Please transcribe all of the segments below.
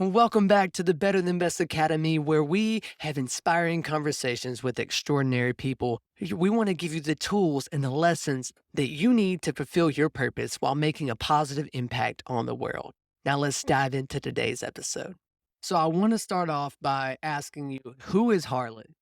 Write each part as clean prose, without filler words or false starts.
Welcome back to the Better Than Best Academy, where we have inspiring conversations with extraordinary people. We want to give you the tools and the lessons that you need to fulfill your purpose while making a positive impact on the world. Now, let's dive into today's episode. So, I want to start off by asking you, who is Harlan?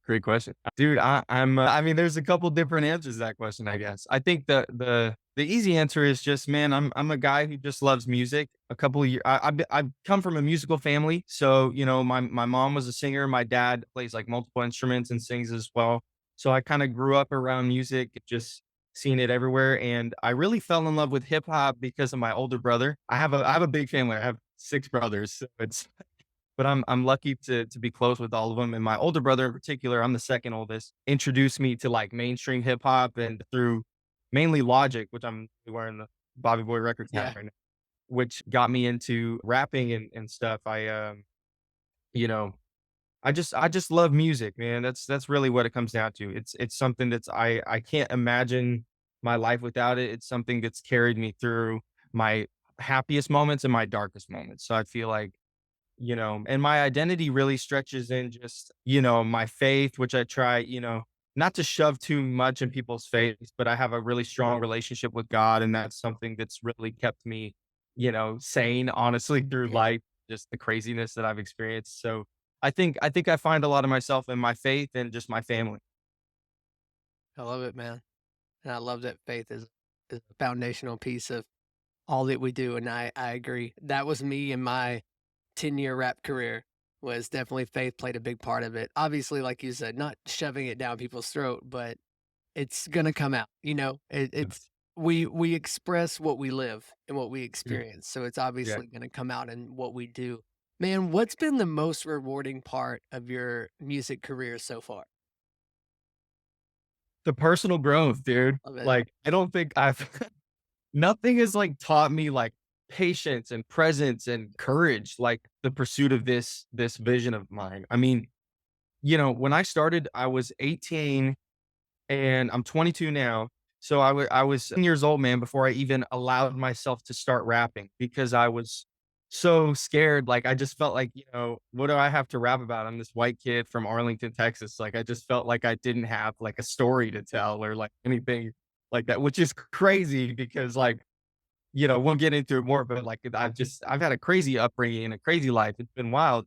Great question. Dude, I mean, there's a couple different answers to that question, I guess. I think the easy answer is just, man, I'm a guy who just loves music. A couple of years, I've come from a musical family. So, my mom was a singer. My dad plays like multiple instruments and sings as well. So I kind of grew up around music, just seeing it everywhere. And I really fell in love with hip hop because of my older brother. I have a big family. I have six brothers. So but I'm lucky to be close with all of them, and my older brother in particular, I'm the second oldest, introduced me to, like, mainstream hip hop and through mainly Logic, which I'm wearing the Bobby Boy Records hat Yeah, right now, which got me into rapping and stuff. You know, I just love music, man. That's really what it comes down to. It's something I can't imagine my life without it. It's something that's carried me through my happiest moments and my darkest moments. So I feel like and my identity really stretches in just, my faith, which I try, not to shove too much in people's face, but I have a really strong relationship with God. And that's something that's really kept me, sane, honestly, through yeah, life, just the craziness that I've experienced. So I think I find a lot of myself in my faith and just my family. I love it, man. And I love that faith is a foundational piece of all that we do. And I agree. That was me in my 10-year rap career was definitely faith played a big part of it. Obviously, like you said, not shoving it down people's throat, but it's gonna come out, it's we express what we live and what we Yeah. experience, so it's Yeah. obviously gonna come out in what we do. Man, what's been the most rewarding part of your music career so far? The personal growth, dude. Love it. Like, I don't think I've nothing has, like, taught me, like, patience and presence and courage, like, the pursuit of this vision of mine. I mean, when I started, I was 18 and I'm 22 now. So I was 10 years old, man, before I even allowed myself to start rapping because I was so scared. Like, I just felt like, what do I have to rap about? I'm this white kid from Arlington, Texas. Like, I just felt like I didn't have like a story to tell or like anything like that, which is crazy because like, we'll get into it more, but like I've had a crazy upbringing and a crazy life. It's been wild.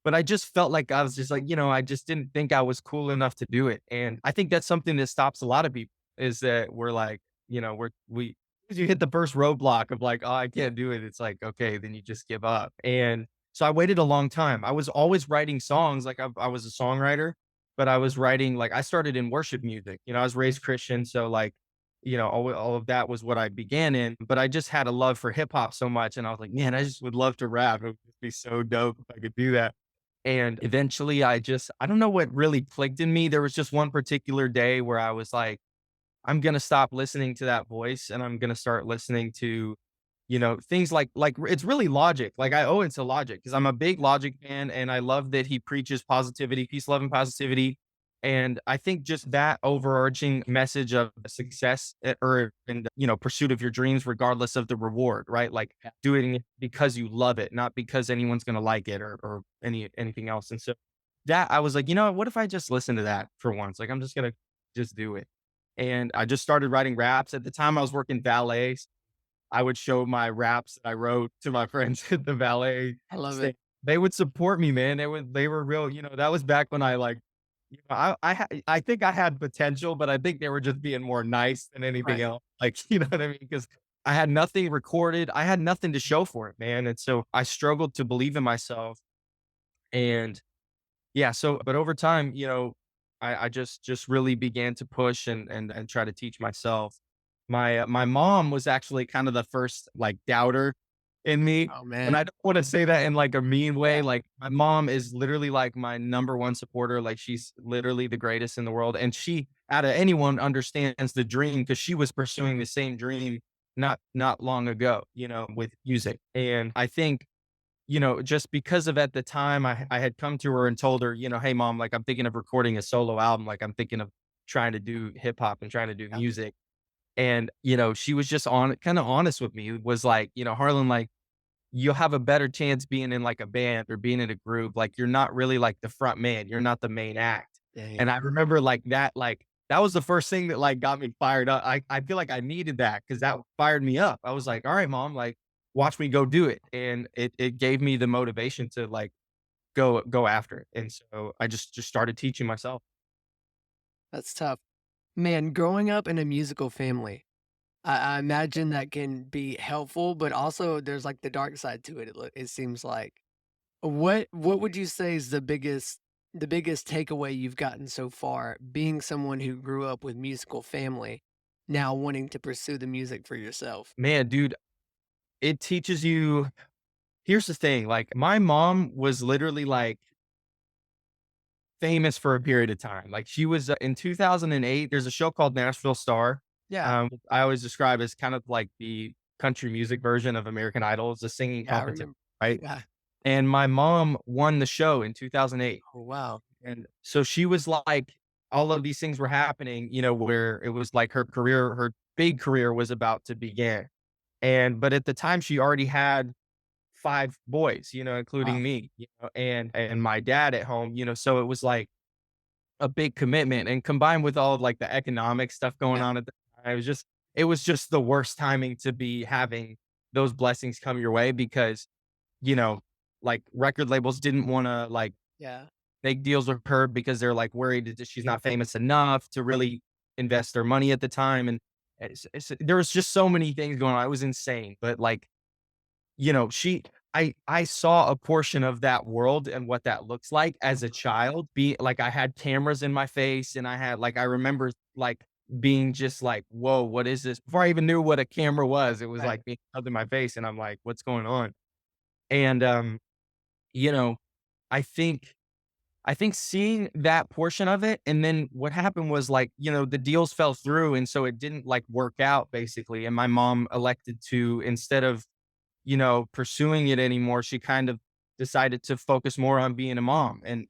But I just felt like I was just like, I just didn't think I was cool enough to do it. And I think that's something that stops a lot of people is that we're like, as you hit the first roadblock of like, oh, I can't do it. It's like, okay, then you just give up. And so I waited a long time. I was always writing songs. Like I was a songwriter, but I was writing, like I started in worship music. I was raised Christian. So like, all of that was what I began in, but I just had a love for hip hop so much. And I was like, man, I just would love to rap. It would be so dope if I could do that. And eventually I don't know what really clicked in me. There was just one particular day where I was like, I'm gonna stop listening to that voice and I'm gonna start listening to, things like it's really Logic. Like I owe it to Logic because I'm a big Logic fan and I love that he preaches positivity, peace, love, and positivity. And I think just that overarching message of success or and pursuit of your dreams, regardless of the reward, right? Like doing it because you love it, not because anyone's gonna like it or anything else. And so that I was like, what if I just listen to that for once? Like I'm just gonna just do it. And I just started writing raps. At the time, I was working valet. I would show my raps that I wrote to my friends at the valet I love stand. it. They would support me, man. They were real, that was back when I like, I think I had potential, but I think they were just being more nice than anything Right. else. Like, you know what I mean? Because I had nothing recorded. I had nothing to show for it, man. And so I struggled to believe in myself. And yeah, so but over time, I just really began to push and try to teach myself. My mom was actually kind of the first like doubter in me. Oh, And man. I don't want to say that in like a mean way. Yeah. Like my mom is literally like my number one supporter. Like she's literally the greatest in the world. And she out of anyone understands the dream because she was pursuing the same dream not long ago, with music. And I think just because of at the time I had come to her and told her, hey mom, like I'm thinking of recording a solo album, like I'm thinking of trying to do hip hop and trying to do Yeah. music. And, she was just on kind of honest with me, was like, Harlan, like, you'll have a better chance being in like a band or being in a group. Like you're not really like the front man. You're not the main act. Dang. And I remember like that was the first thing that like got me fired up. I feel like I needed that because that fired me up. I was like, all right, mom, like watch me go do it. And it gave me the motivation to like go after it. And so I just started teaching myself. That's tough. Man, growing up in a musical family, I imagine that can be helpful, but also there's like the dark side to it. It seems like. What would you say is the biggest takeaway you've gotten so far, being someone who grew up with musical family, now wanting to pursue the music for yourself? Man, dude, it teaches you. Here's the thing, like my mom was literally like famous for a period of time. Like she was in 2008, there's a show called Nashville Star. Yeah, I always describe as kind of like the country music version of American Idol. It's a singing yeah, I competition, remember. right? Yeah. And my mom won the show in 2008. Oh, wow. And so she was like, all of these things were happening, where it was like her big career was about to begin. But at the time, she already had 5 boys, Wow. including me, and my dad at home, so it was like a big commitment, and combined with all of like the economic stuff going Yeah, on at the time, it was just the worst timing to be having those blessings come your way because, you know, like record labels didn't want to like yeah, make deals with her because they're like worried that she's not famous enough to really invest their money at the time. And there was just so many things going on. It was insane. But like, I saw a portion of that world and what that looks like as a child. Be like, I had cameras in my face, and I remember like being just like, whoa, what is this? Before I even knew what a camera was, it was right. like being held in my face, and I'm like, what's going on? And you know, I think seeing that portion of it, and then what happened was like, the deals fell through, and so it didn't like work out basically. And my mom elected to, instead of pursuing it anymore, she kind of decided to focus more on being a mom and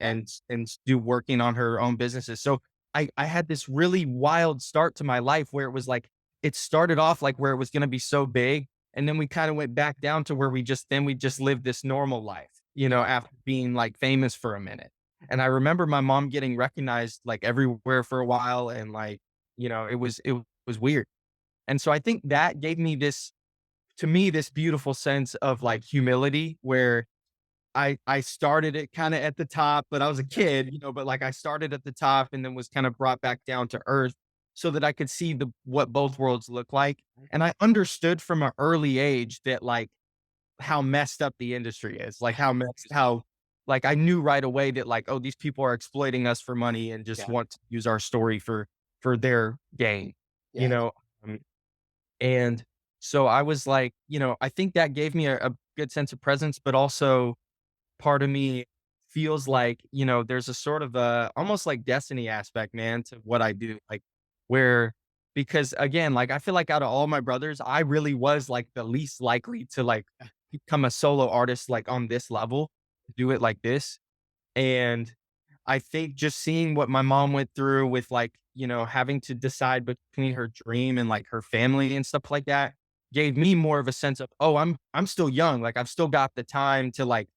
Yeah, do working on her own businesses. So I had this really wild start to my life where it was like it started off like where it was going to be so big, and then we kind of went back down to where we just lived this normal life, yeah, after being like famous for a minute. And I remember my mom getting recognized like everywhere for a while, and like, it was weird. And so I think that gave me this to me, this beautiful sense of like humility where I started it kind of at the top, but I was a yeah, kid, but like I started at the top and then was kind of brought back down to earth so that I could see the what both worlds look like. And I understood from an early age that like how messed up the industry is, like how like I knew right away that like, oh, these people are exploiting us for money and just yeah, want to use our story for their gain, you yeah, know. Um, and so I was like, I think that gave me a good sense of presence, but also part of me feels like, there's a sort of a almost like destiny aspect, man, to what I do. Like where because again, like I feel like out of all my brothers, I really was like the least likely to like yeah, become a solo artist like on this level, do it like this. And I think just seeing what my mom went through with like, having to decide between her dream and like her family and stuff like that gave me more of a sense of, oh, I'm still young. Like I've still got the time to like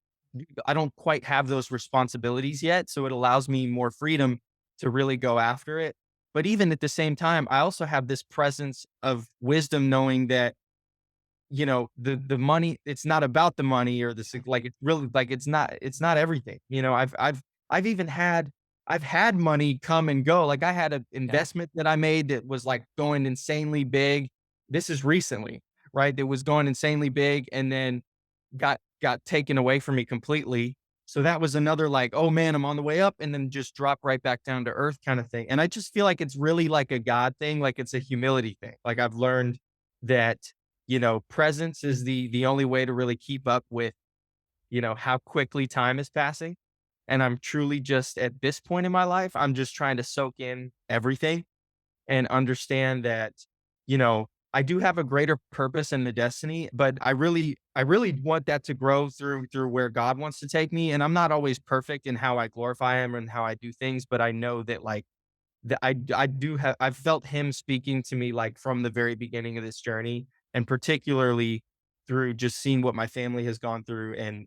I don't quite have those responsibilities yet. So it allows me more freedom to really go after it. But even at the same time, I also have this presence of wisdom knowing that the money, it's not about the money or like it's really like it's not everything. I've even had I've had money come and go. Like I had an yeah, investment that I made that was like going insanely big. This is recently, right? That was going insanely big and then got taken away from me completely. So that was another like, oh man, I'm on the way up and then just drop right back down to earth kind of thing. And I just feel like it's really like a God thing, like it's a humility thing. Like I've learned that presence is the only way to really keep up with, how quickly time is passing. And I'm truly just at this point in my life, I'm just trying to soak in everything and understand that, I do have a greater purpose and the destiny, but I really want that to grow through where God wants to take me. And I'm not always perfect in how I glorify him and how I do things, but I know that like that I do have I've felt him speaking to me like from the very beginning of this journey, and particularly through just seeing what my family has gone through and,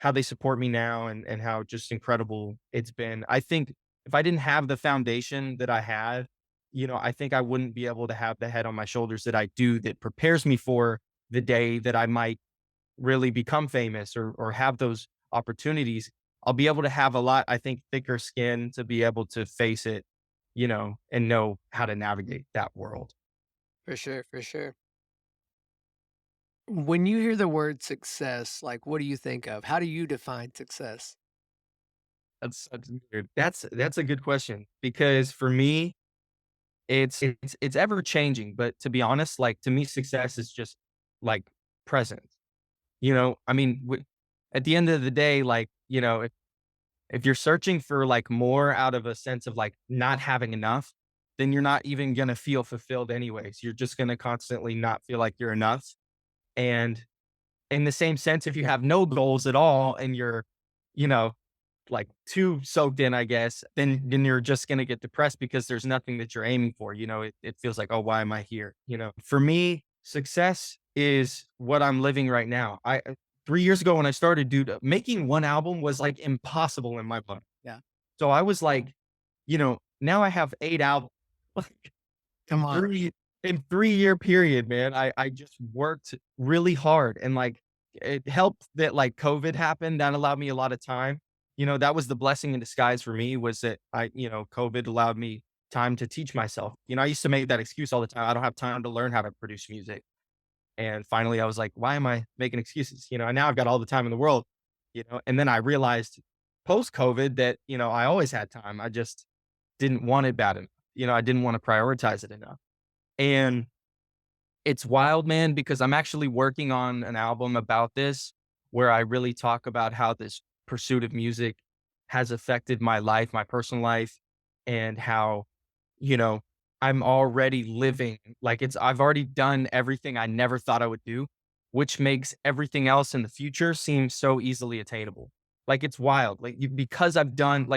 how they support me now and how just incredible it's been. I think if I didn't have the foundation that I had, I think I wouldn't be able to have the head on my shoulders that I do that prepares me for the day that I might really become famous or have those opportunities. I'll be able to have a lot, I think, thicker skin to be able to face it, and know how to navigate that world. For sure, for sure. When you hear the word success, like, what do you think of? How do you define success? That's weird. That's a good question because for me, it's ever changing. But to be honest, like to me, success is just like present. I mean, at the end of the day, like if you're searching for like more out of a sense of like not having enough, then you're not even gonna feel fulfilled anyways. You're just gonna constantly not feel like you're enough. And in the same sense, if you have no goals at all and you're, you know, like too soaked in, I guess, then you're just gonna get depressed because there's nothing that you're aiming for. It feels like, oh, why am I here? For me, success is what I'm living right now. 3 years ago when I started, dude, making one album was like impossible in my book. Yeah. So I was like, now I have 8 albums. Come In on. 3-year period, man, I just worked really hard and, like, it helped that, like, COVID happened. That allowed me a lot of time. That was the blessing in disguise for me was that COVID allowed me time to teach myself. I used to make that excuse all the time. I don't have time to learn how to produce music. And finally, I was like, "Why am I making excuses?" And now I've got all the time in the world, and then I realized post-COVID that, I always had time. I just didn't want it bad enough. I didn't wanna prioritize it enough. And it's wild, man, because I'm actually working on an album about this, where I really talk about how this pursuit of music has affected my life, my personal life, and how, you know, I'm already living like I've already done everything I never thought I would do, which makes everything else in the future seem so easily attainable. Like it's wild. Because I've done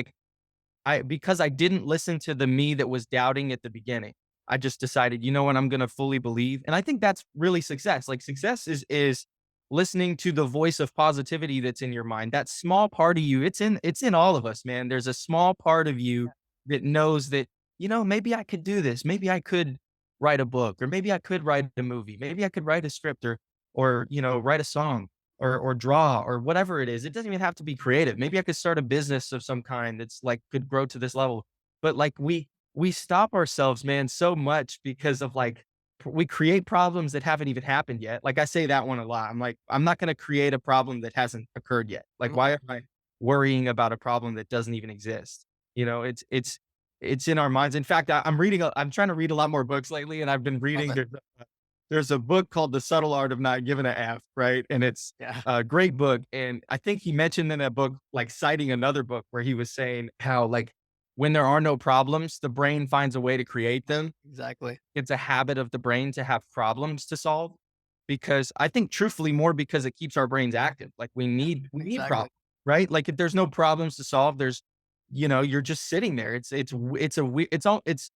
because I didn't listen to the me that was doubting at the beginning. I just decided, you know what, I'm gonna fully believe. And I think that's really success. Like success is listening to the voice of positivity that's in your mind. That small part of you, it's in all of us, man. There's a small part of you that knows that, maybe I could do this. Maybe I could write a book, or maybe I could write a movie. Maybe I could write a script or write a song or draw or whatever it is. It doesn't even have to be creative. Maybe I could start a business of some kind that's like could grow to this level. But like we stop ourselves, man, so much because of we create problems that haven't even happened yet. Like I say that one a lot. I'm like, I'm not going to create a problem that hasn't occurred yet. Like, Come why on. am I worrying about a problem that doesn't even exist? It's in our minds. In fact, I'm trying to read a lot more books lately, and I've been Love reading. it. There's a book called The Subtle Art of Not Giving a F, right? And it's Yeah. a great book. And I think he mentioned in that book, like citing another book where he was saying how like when there are no problems, the brain finds a way to create them. Exactly. It's a habit of the brain to have problems to solve because I think truthfully more because it keeps our brains active. Like we need Exactly. problems, right? Like if there's no problems to solve, you're just sitting there. It's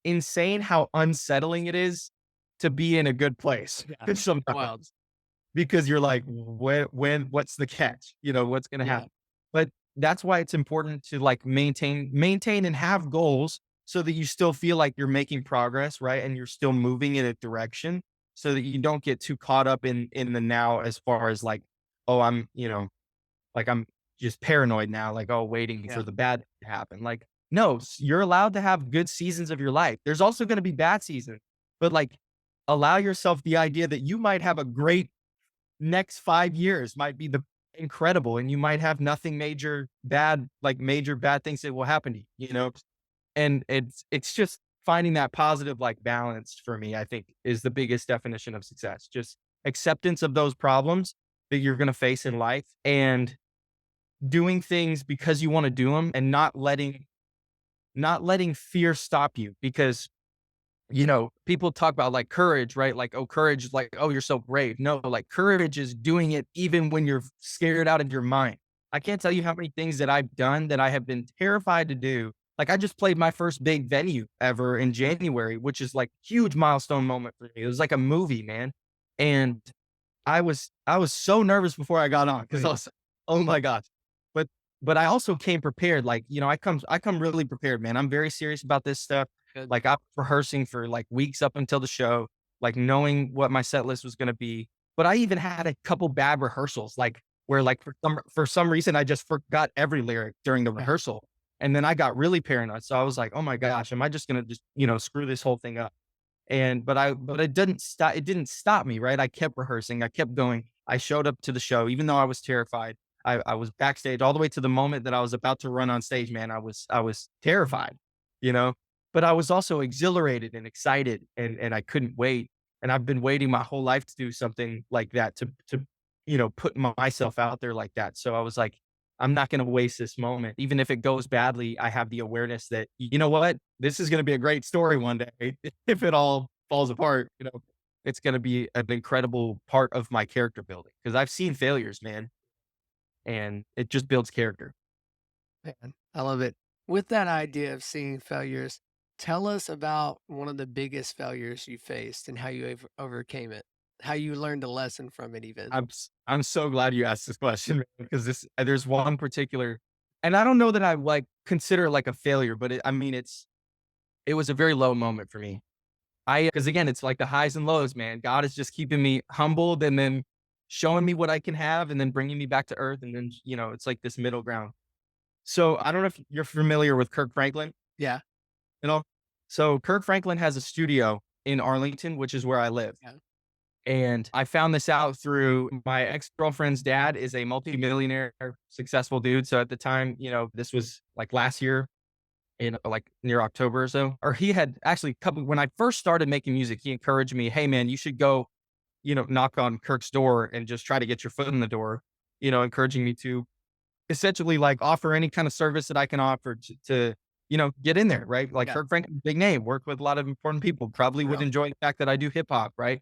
insane how unsettling it is to be in a good place Yeah. Wild. sometimes because you're like, what's the catch? What's going to Yeah. happen? But that's why it's important to like maintain and have goals so that you still feel like you're making progress, right? And you're still moving in a direction so that you don't get too caught up in the now as far as like, oh, I'm just paranoid now, like, oh, waiting for Yeah. the bad to happen. Like, no, you're allowed to have good seasons of your life. There's also going to be bad seasons, but like, allow yourself the idea that you might have a great next 5 years might be the incredible, and you might have nothing major bad things that will happen to you. And it's just finding that positive like balance for me, I think is the biggest definition of success. Just acceptance of those problems that you're going to face in life and doing things because you want to do them and not letting fear stop you because people talk about like courage, right? Like, oh, courage is like, oh, you're so brave. No, like courage is doing it even when you're scared out of your mind. I can't tell you how many things that I've done that I have been terrified to do. Like I just played my first big venue ever in January, which is like huge milestone moment for me. It was like a movie, man. And I was so nervous before I got on because I Right. was, oh my gosh. But I also came prepared. Like, I come really prepared, man. I'm very serious about this stuff. Good. Like, I'm rehearsing for like weeks up until the show, like knowing what my set list was gonna be. But I even had a couple bad rehearsals, like where like for some reason I just forgot every lyric during the Yeah. rehearsal. And then I got really paranoid. So I was like, oh my gosh, am I just gonna just, screw this whole thing up? And but it didn't stop me, right? I kept rehearsing, I kept going. I showed up to the show, even though I was terrified. I was backstage all the way to the moment that I was about to run on stage, man. I was terrified, you know, but I was also exhilarated and excited and I couldn't wait. And I've been waiting my whole life to do something like that, to put myself out there like that. So I was like, I'm not going to waste this moment. Even if it goes badly, I have the awareness that, you know what? This is going to be a great story one day. If it all falls apart, it's going to be an incredible part of my character building because I've seen failures, man, and it just builds character. Man, I love it. With that idea of seeing failures, tell us about one of the biggest failures you faced and how you overcame it. How you learned a lesson from it even. I'm so glad you asked this question because there's one particular, and I don't know that I like consider it like a failure, but I mean, it was a very low moment for me. Because again, it's like the highs and lows, man. God is just keeping me humbled and then showing me what I can have and then bringing me back to earth. And then, it's like this middle ground. So I don't know if you're familiar with Kirk Franklin, Yeah. you know? So Kirk Franklin has a studio in Arlington, which is where I live. Yeah. And I found this out through my ex-girlfriend's dad is a multimillionaire, successful dude. So at the time, this was like last year in like near October or so, or he had actually couple when I first started making music, he encouraged me, hey man, you should go, knock on Kirk's door and just try to get your foot in the door, encouraging me to essentially like offer any kind of service that I can offer to get in there, right? Like Yeah. Kirk Franklin, big name, worked with a lot of important people, probably would Real. enjoy the fact that I do hip hop, right?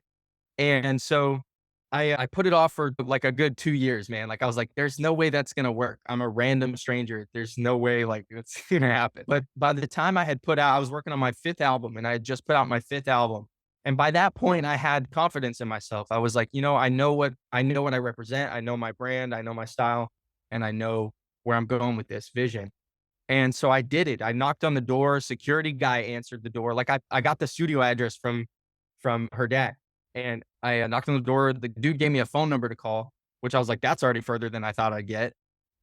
And so I put it off for like a good 2 years, man. Like I was like, there's no way that's gonna work. I'm a random stranger. There's no way like it's gonna happen. But by the time I was working on my fifth album and I had just put out my fifth album. And by that point, I had confidence in myself. I was like, I know what I represent. I know my brand, I know my style, and I know where I'm going with this vision. And so I did it. I knocked on the door, security guy answered the door. Like I got the studio address from her dad. And I knocked on the door. The dude gave me a phone number to call, which I was like, that's already further than I thought I'd get.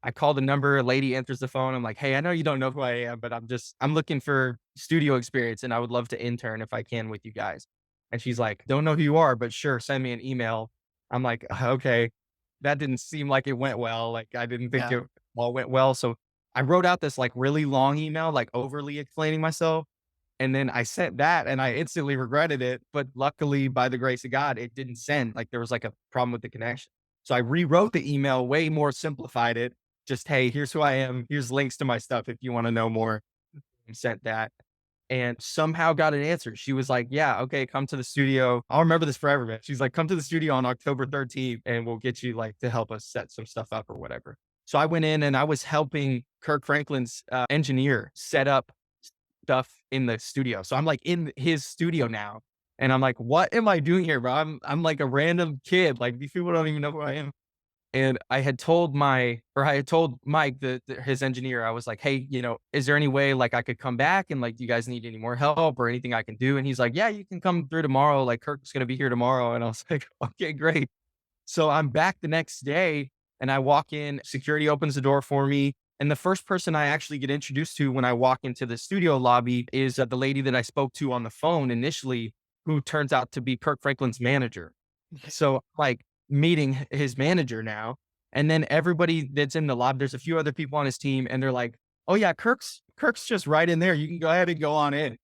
I called the number, a lady answers the phone. I'm like, hey, I know you don't know who I am, but I'm looking for studio experience and I would love to intern if I can with you guys. And she's like, don't know who you are, but sure, send me an email. I'm like, okay. That didn't seem like it went well. Like I didn't think Yeah. it all went well. So I wrote out this like really long email, like overly explaining myself. And then I sent that and I instantly regretted it. But luckily, by the grace of God, it didn't send. Like there was like a problem with the connection. So I rewrote the email, way more simplified it. Just, hey, here's who I am. Here's links to my stuff if you want to know more. And sent that and somehow got an answer. She was like, yeah, okay, come to the studio. I'll remember this forever, man. She's like, come to the studio on October 13th and we'll get you like to help us set some stuff up or whatever. So I went in and I was helping Kirk Franklin's engineer set up stuff in the studio. So I'm like in his studio now. And I'm like, what am I doing here, bro? I'm like a random kid. Like these people don't even know who I am. And I had told Mike, his engineer, I was like, hey, is there any way like I could come back and like, do you guys need any more help or anything I can do? And he's like, yeah, you can come through tomorrow. Like Kirk's going to be here tomorrow. And I was like, okay, great. So I'm back the next day and I walk in, security opens the door for me. And the first person I actually get introduced to when I walk into the studio lobby is the lady that I spoke to on the phone initially, who turns out to be Kirk Franklin's manager. So like meeting his manager now. And then everybody that's in the lobby, there's a few other people on his team, and they're like, oh yeah, Kirk's just right in there. You can go ahead and go on in.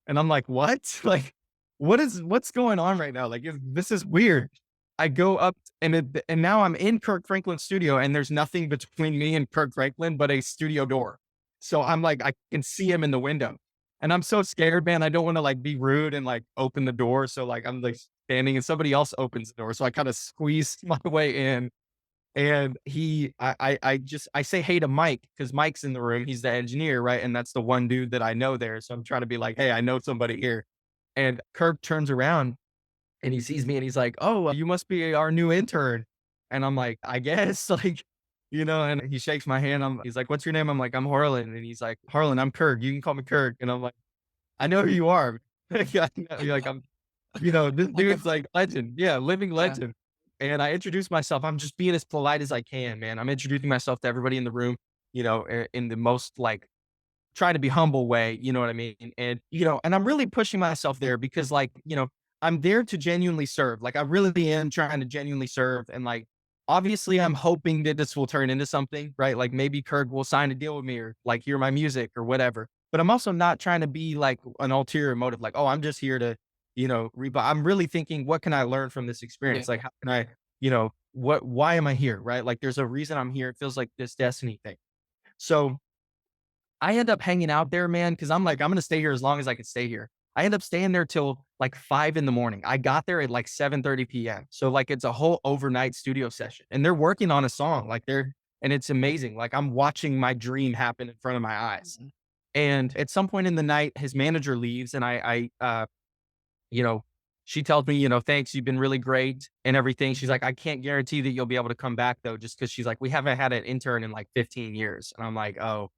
And I'm like, what? Like, what's going on right now? Like, this is weird. I go up and now I'm in Kirk Franklin's studio and there's nothing between me and Kirk Franklin but a studio door. So I'm like, I can see him in the window. And I'm so scared, man. I don't want to like be rude and like open the door. So like I'm like standing and somebody else opens the door. So I kind of squeeze my way in. And I say hey to Mike because Mike's in the room. He's the engineer, right? And that's the one dude that I know there. So I'm trying to be like, hey, I know somebody here. And Kirk turns around and he sees me and he's like, "Oh, you must be our new intern." And I'm like, "I guess," like, and he shakes my hand. He's like, "What's your name?" I'm like, "I'm Harlan." And he's like, "Harlan, I'm Kirk. You can call me Kirk." And I'm like, "I know who you are." Like, I know, like, this I can dude's like legend. Yeah, living yeah, legend. And I introduce myself. I'm just being as polite as I can, man. I'm introducing myself to everybody in the room, in the most like try to be humble way, you know what I mean? And I'm really pushing myself there because like, I'm there to genuinely serve. Like I really am trying to genuinely serve. And like, obviously I'm hoping that this will turn into something, right? Like maybe Kirk will sign a deal with me or like hear my music or whatever. But I'm also not trying to be like an ulterior motive, like, oh, I'm just here to, I'm really thinking, what can I learn from this yeah, experience? Like, how can I, why am I here? Right. Like there's a reason I'm here. It feels like this destiny thing. So I end up hanging out there, man, because I'm like, I'm gonna stay here as long as I can stay here. I end up staying there till like 5 in the morning. I got there at like 7:30 PM. So like it's a whole overnight studio session. And they're working on a song. And it's amazing. Like I'm watching my dream happen in front of my eyes. mhm, And at some point in the night, his manager leaves and you know, she tells me, "Thanks, you've been really great and everything." She's like, "I can't guarantee that you'll be able to come back though, just because she's like, we haven't had an intern in like 15 years." And I'm like, "Oh."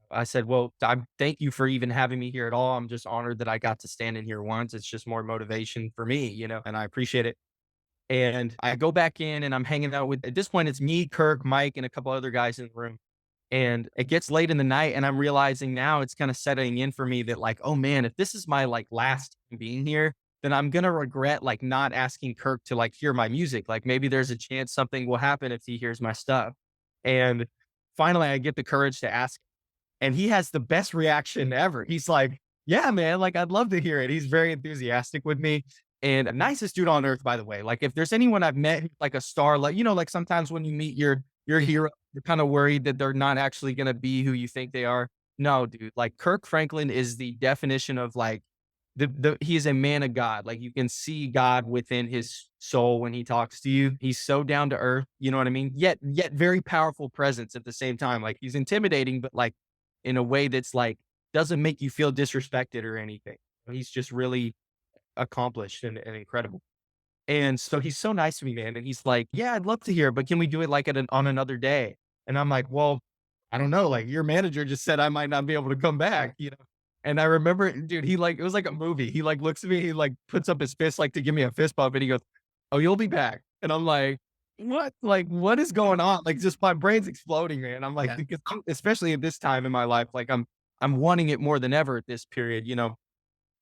I said, "Well, thank you for even having me here at all. I'm just honored that I got to stand in here once. It's just more motivation for me, and I appreciate it." And I go back in and I'm hanging out with, at this point, it's me, Kirk, Mike, and a couple other guys in the room. And it gets late in the night and I'm realizing now it's kind of setting in for me that like, oh man, if this is my like last time being here, then I'm gonna regret like not asking Kirk to like hear my music. Like maybe there's a chance something will happen if he hears my stuff. And finally I get the courage to ask, and he has the best reaction ever. He's like, "Yeah, man, like I'd love to hear it." He's very enthusiastic with me and nicest dude on earth, by the way. Like if there's anyone I've met who's like a star, like, like sometimes when you meet your yeah, hero, you're kind of worried that they're not actually gonna be who you think they are. No, dude, like Kirk Franklin is the definition of like he is a man of God. Like you can see God within his soul when he talks to you. He's so down to earth, you know what I mean? Yet very powerful presence at the same time. Like he's intimidating, but like in a way that's like doesn't make you feel disrespected or anything. He's just really accomplished and incredible. And so he's so nice to me, man. And he's like, "Yeah, I'd love to hear, but can we do it like on another day?" And I'm like, "Well, I don't know. Like your manager just said I might not be able to come back." And I remember, dude, he like, it was like a movie. He like looks at me, he like puts up his fist like to give me a fist bump and he goes, "Oh, you'll be back." And I'm like, "What? Like, what is going on?" Like just my brain's exploding, man. I'm like, yeah, because especially at this time in my life, like I'm wanting it more than ever at this period.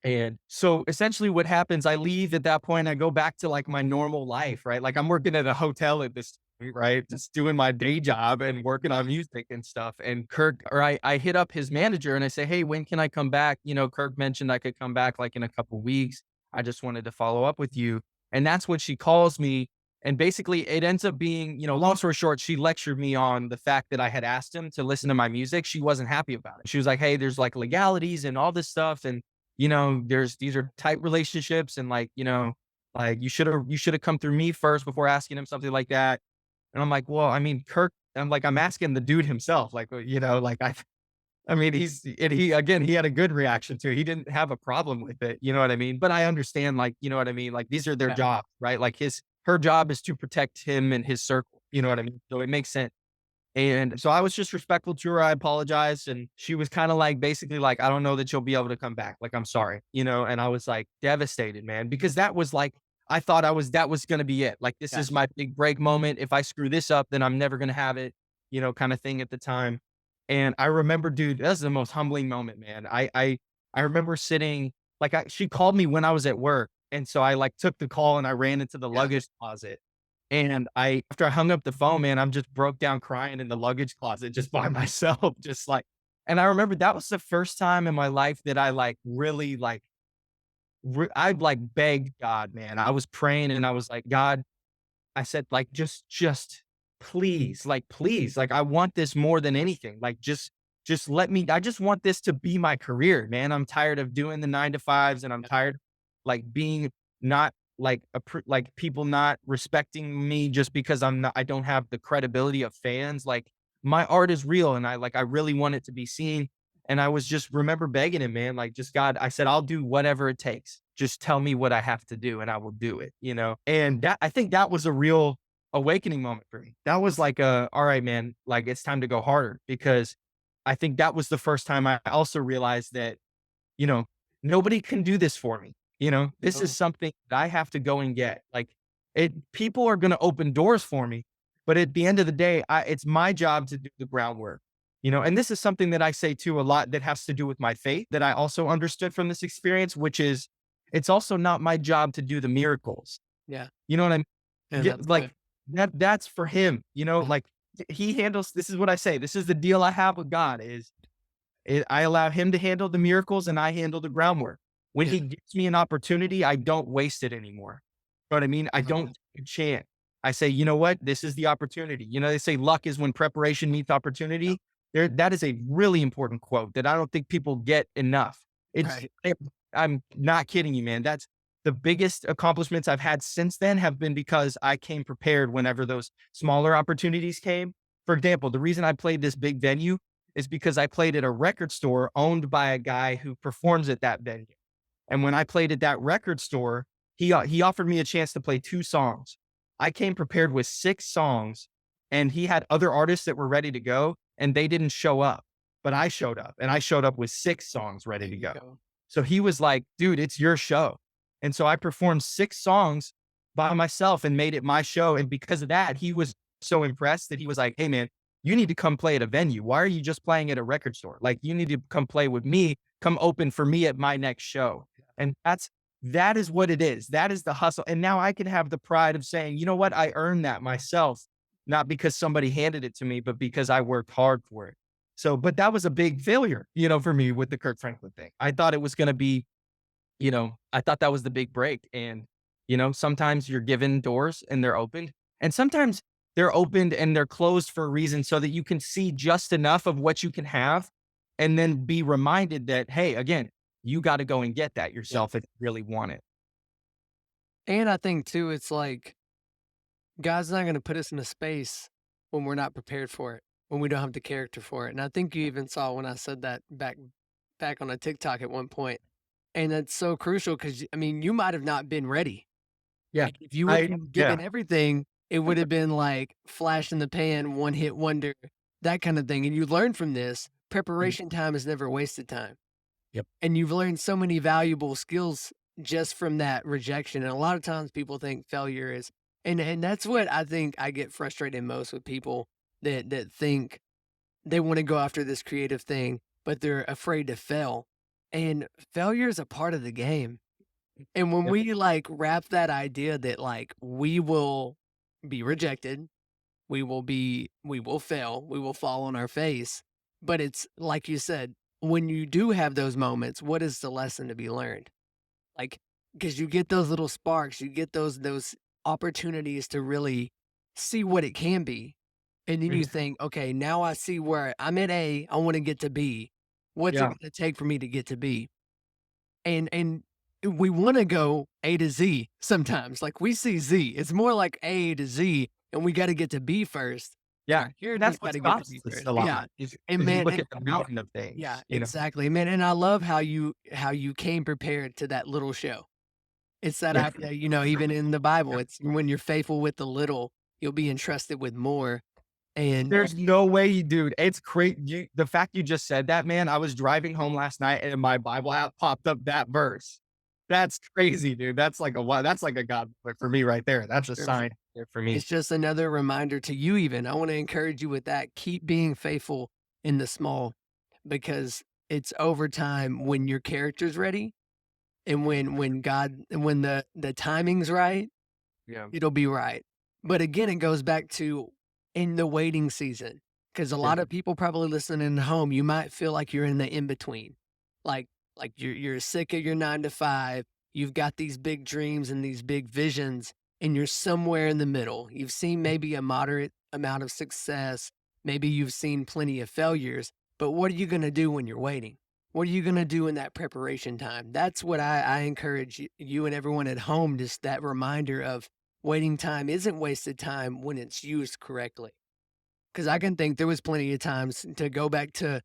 And so essentially what happens, I leave at that point, I go back to like my normal life, right? Like I'm working at a hotel at this point, right? Just doing my day job and working on music and stuff. And I hit up his manager and I say, "Hey, when can I come back?" Kirk mentioned I could come back like in a couple weeks. I just wanted to follow up with you. And that's when she calls me. And basically it ends up being, long story short, she lectured me on the fact that I had asked him to listen to my music. She wasn't happy about it. She was like, "Hey, there's like legalities and all this stuff. And these are tight relationships and like you should have come through me first before asking him something like that." And I'm like, "Well, I mean, Kirk," I'm asking the dude himself, like, like I mean, he again, he had a good reaction to it. He didn't have a problem with it, you know what I mean? But I understand, like, you know what I mean? Like these are their yeah, jobs, right? Like her job is to protect him and his circle, you know what I mean? So it makes sense. And so I was just respectful to her. I apologized. And she was kind of like, basically, like, "I don't know that you'll be able to come back. Like, I'm sorry." And I was like devastated, man, because that was like, I thought that was going to be it. Like, this yeah, is my big break moment. If I screw this up, then I'm never going to have it, kind of thing at the time. And I remember, dude, that's the most humbling moment, man. I remember sitting, like, she called me when I was at work. And so I like took the call and I ran into the yeah, luggage closet and after I hung up the phone, man, I'm just broke down crying in the luggage closet just by myself, just like, and I remember that was the first time in my life that I like really like, I'd like begged God, man. I was praying and I was like, "God," I said, like, just please, please, like, I want this more than anything. Like, just let me, I just want this to be my career, man. I'm tired of doing the 9 to 5s and I'm yeah, tired, like, being not like, like people not respecting me just because I don't have the credibility of fans. Like, my art is real and I really want it to be seen. And I was just remember begging him, man, like, just God, I said, "I'll do whatever it takes." Just tell me what I have to do and I will do it, you know? And that I think that was a real awakening moment for me. That was like all right, man, like it's time to go harder because I think that was the first time I also realized that, you know, nobody can do this for me. You know, this is Oh, something that I have to go and get. Like people are going to open doors for me, but at the end of the day, it's my job to do the groundwork. You know, and this is something that I say too a lot that has to do with my faith that I also understood from this experience, which is it's also not my job to do the miracles. yeah, You know what I mean? and Get that's like good. that's for him, you know, Yeah, like he handles this is what I say. This is the deal I have with God is I allow him to handle the miracles and I handle the groundwork. When yeah, he gives me an opportunity, I don't waste it anymore. You know what I mean? I I love don't that. take a chance. I say, you know what? This is the opportunity. You know, they say luck is when preparation meets Yeah, opportunity. That is a really important quote that I don't think people get enough. It's, right. I'm not kidding you, man. That's the biggest accomplishments I've had since then have been because I came prepared whenever those smaller opportunities came. For example, the reason I played this big venue is because I played at a record store owned by a guy who performs at that venue. And when I played at that record store, he offered me a chance to play 2 songs. I came prepared with 6 songs, and he had other artists that were ready to go, and they didn't show up. But I showed up, and I showed up with 6 songs ready There to you go. go. So he was like, "Dude, it's your show." And so I performed 6 songs by myself and made it my show, and because of that, he was so impressed that he was like, "Hey, man, you need to come play at a venue. Why are you just playing at a record store? Like, you need to come play with me, come open for me at my next show." And that is what it is. That is the hustle. And now I can have the pride of saying, you know what? I earned that myself, not because somebody handed it to me, but because I worked hard for it. So, but that was a big failure, you know, for me with the Kirk Franklin thing. I thought it was going to be, you know, I thought that was the big break. And, you know, sometimes you're given doors and they're opened, and sometimes they're opened and they're closed for a reason so that you can see just enough of what you can have and then be reminded that, hey, again, you got to go and get that Yeah. yourself if you really want it. And I think too, it's like God's not gonna put us in a space when we're not prepared for it, when we don't have the character for it. And I think you even saw when I said that back on a TikTok at one point. And that's so crucial because I mean, you might have not been ready. Yeah. Like if you would have I, been yeah. given everything, it would have been like flash in the pan, one hit wonder, that kind of thing. And you learn from this, Mhm. preparation time is never wasted time. Yep. And you've learned so many valuable skills just from that rejection. And a lot of times people think failure is and that's what I think I get frustrated most with people that think they want to go after this creative thing, but they're afraid to fail. And failure is a part of the game. And when Yep. we like wrap that idea that like we will be rejected, we will fail, we will fall on our face. But it's like you said, when you do have those moments, what is the lesson to be learned? Like, because you get those little sparks, you get those opportunities to really see what it can be. And then you Mhm. think, okay, now I see where I'm at A, I want to get to B. What's it Yeah. gonna take for me to get to B? And we wanna go A to Z sometimes, like, we see Z, it's more like A to Z, and we gotta get to B first, and Yeah. our And character's that's what gotta get to stops B us first. a Yeah, lot and is you man look and at the mountain of yeah, things, you know? exactly, man, and I love how you came prepared to that little show. It's that Yeah. idea, you know, even in the Bible, it's when you're faithful with the little, you'll be entrusted with more, and There's no way, dude. It's crazy. The fact you just said that, man, I was driving home last night and my Bible app popped up that verse. That's crazy, dude. That's like a God moment for me right there. That's a for sure. sign there for me. It's just another reminder to you even. I wanna encourage you with that. Keep being faithful in the small because it's over time when your character's ready and when the timing's right, Yeah. it'll be right. But again, it goes back to in the waiting season, because a Yeah. lot of people probably listening at home, you might feel like you're in the in between. Like you're sick of your 9 to 5, you've got these big dreams and these big visions, and you're somewhere in the middle. You've seen maybe a moderate amount of success, maybe you've seen plenty of failures, but what are you gonna do when you're waiting? What are you gonna do in that preparation time? That's what I encourage you and everyone at home, just that reminder of waiting time isn't wasted time when it's used correctly. Because I can think there was plenty of times to go back to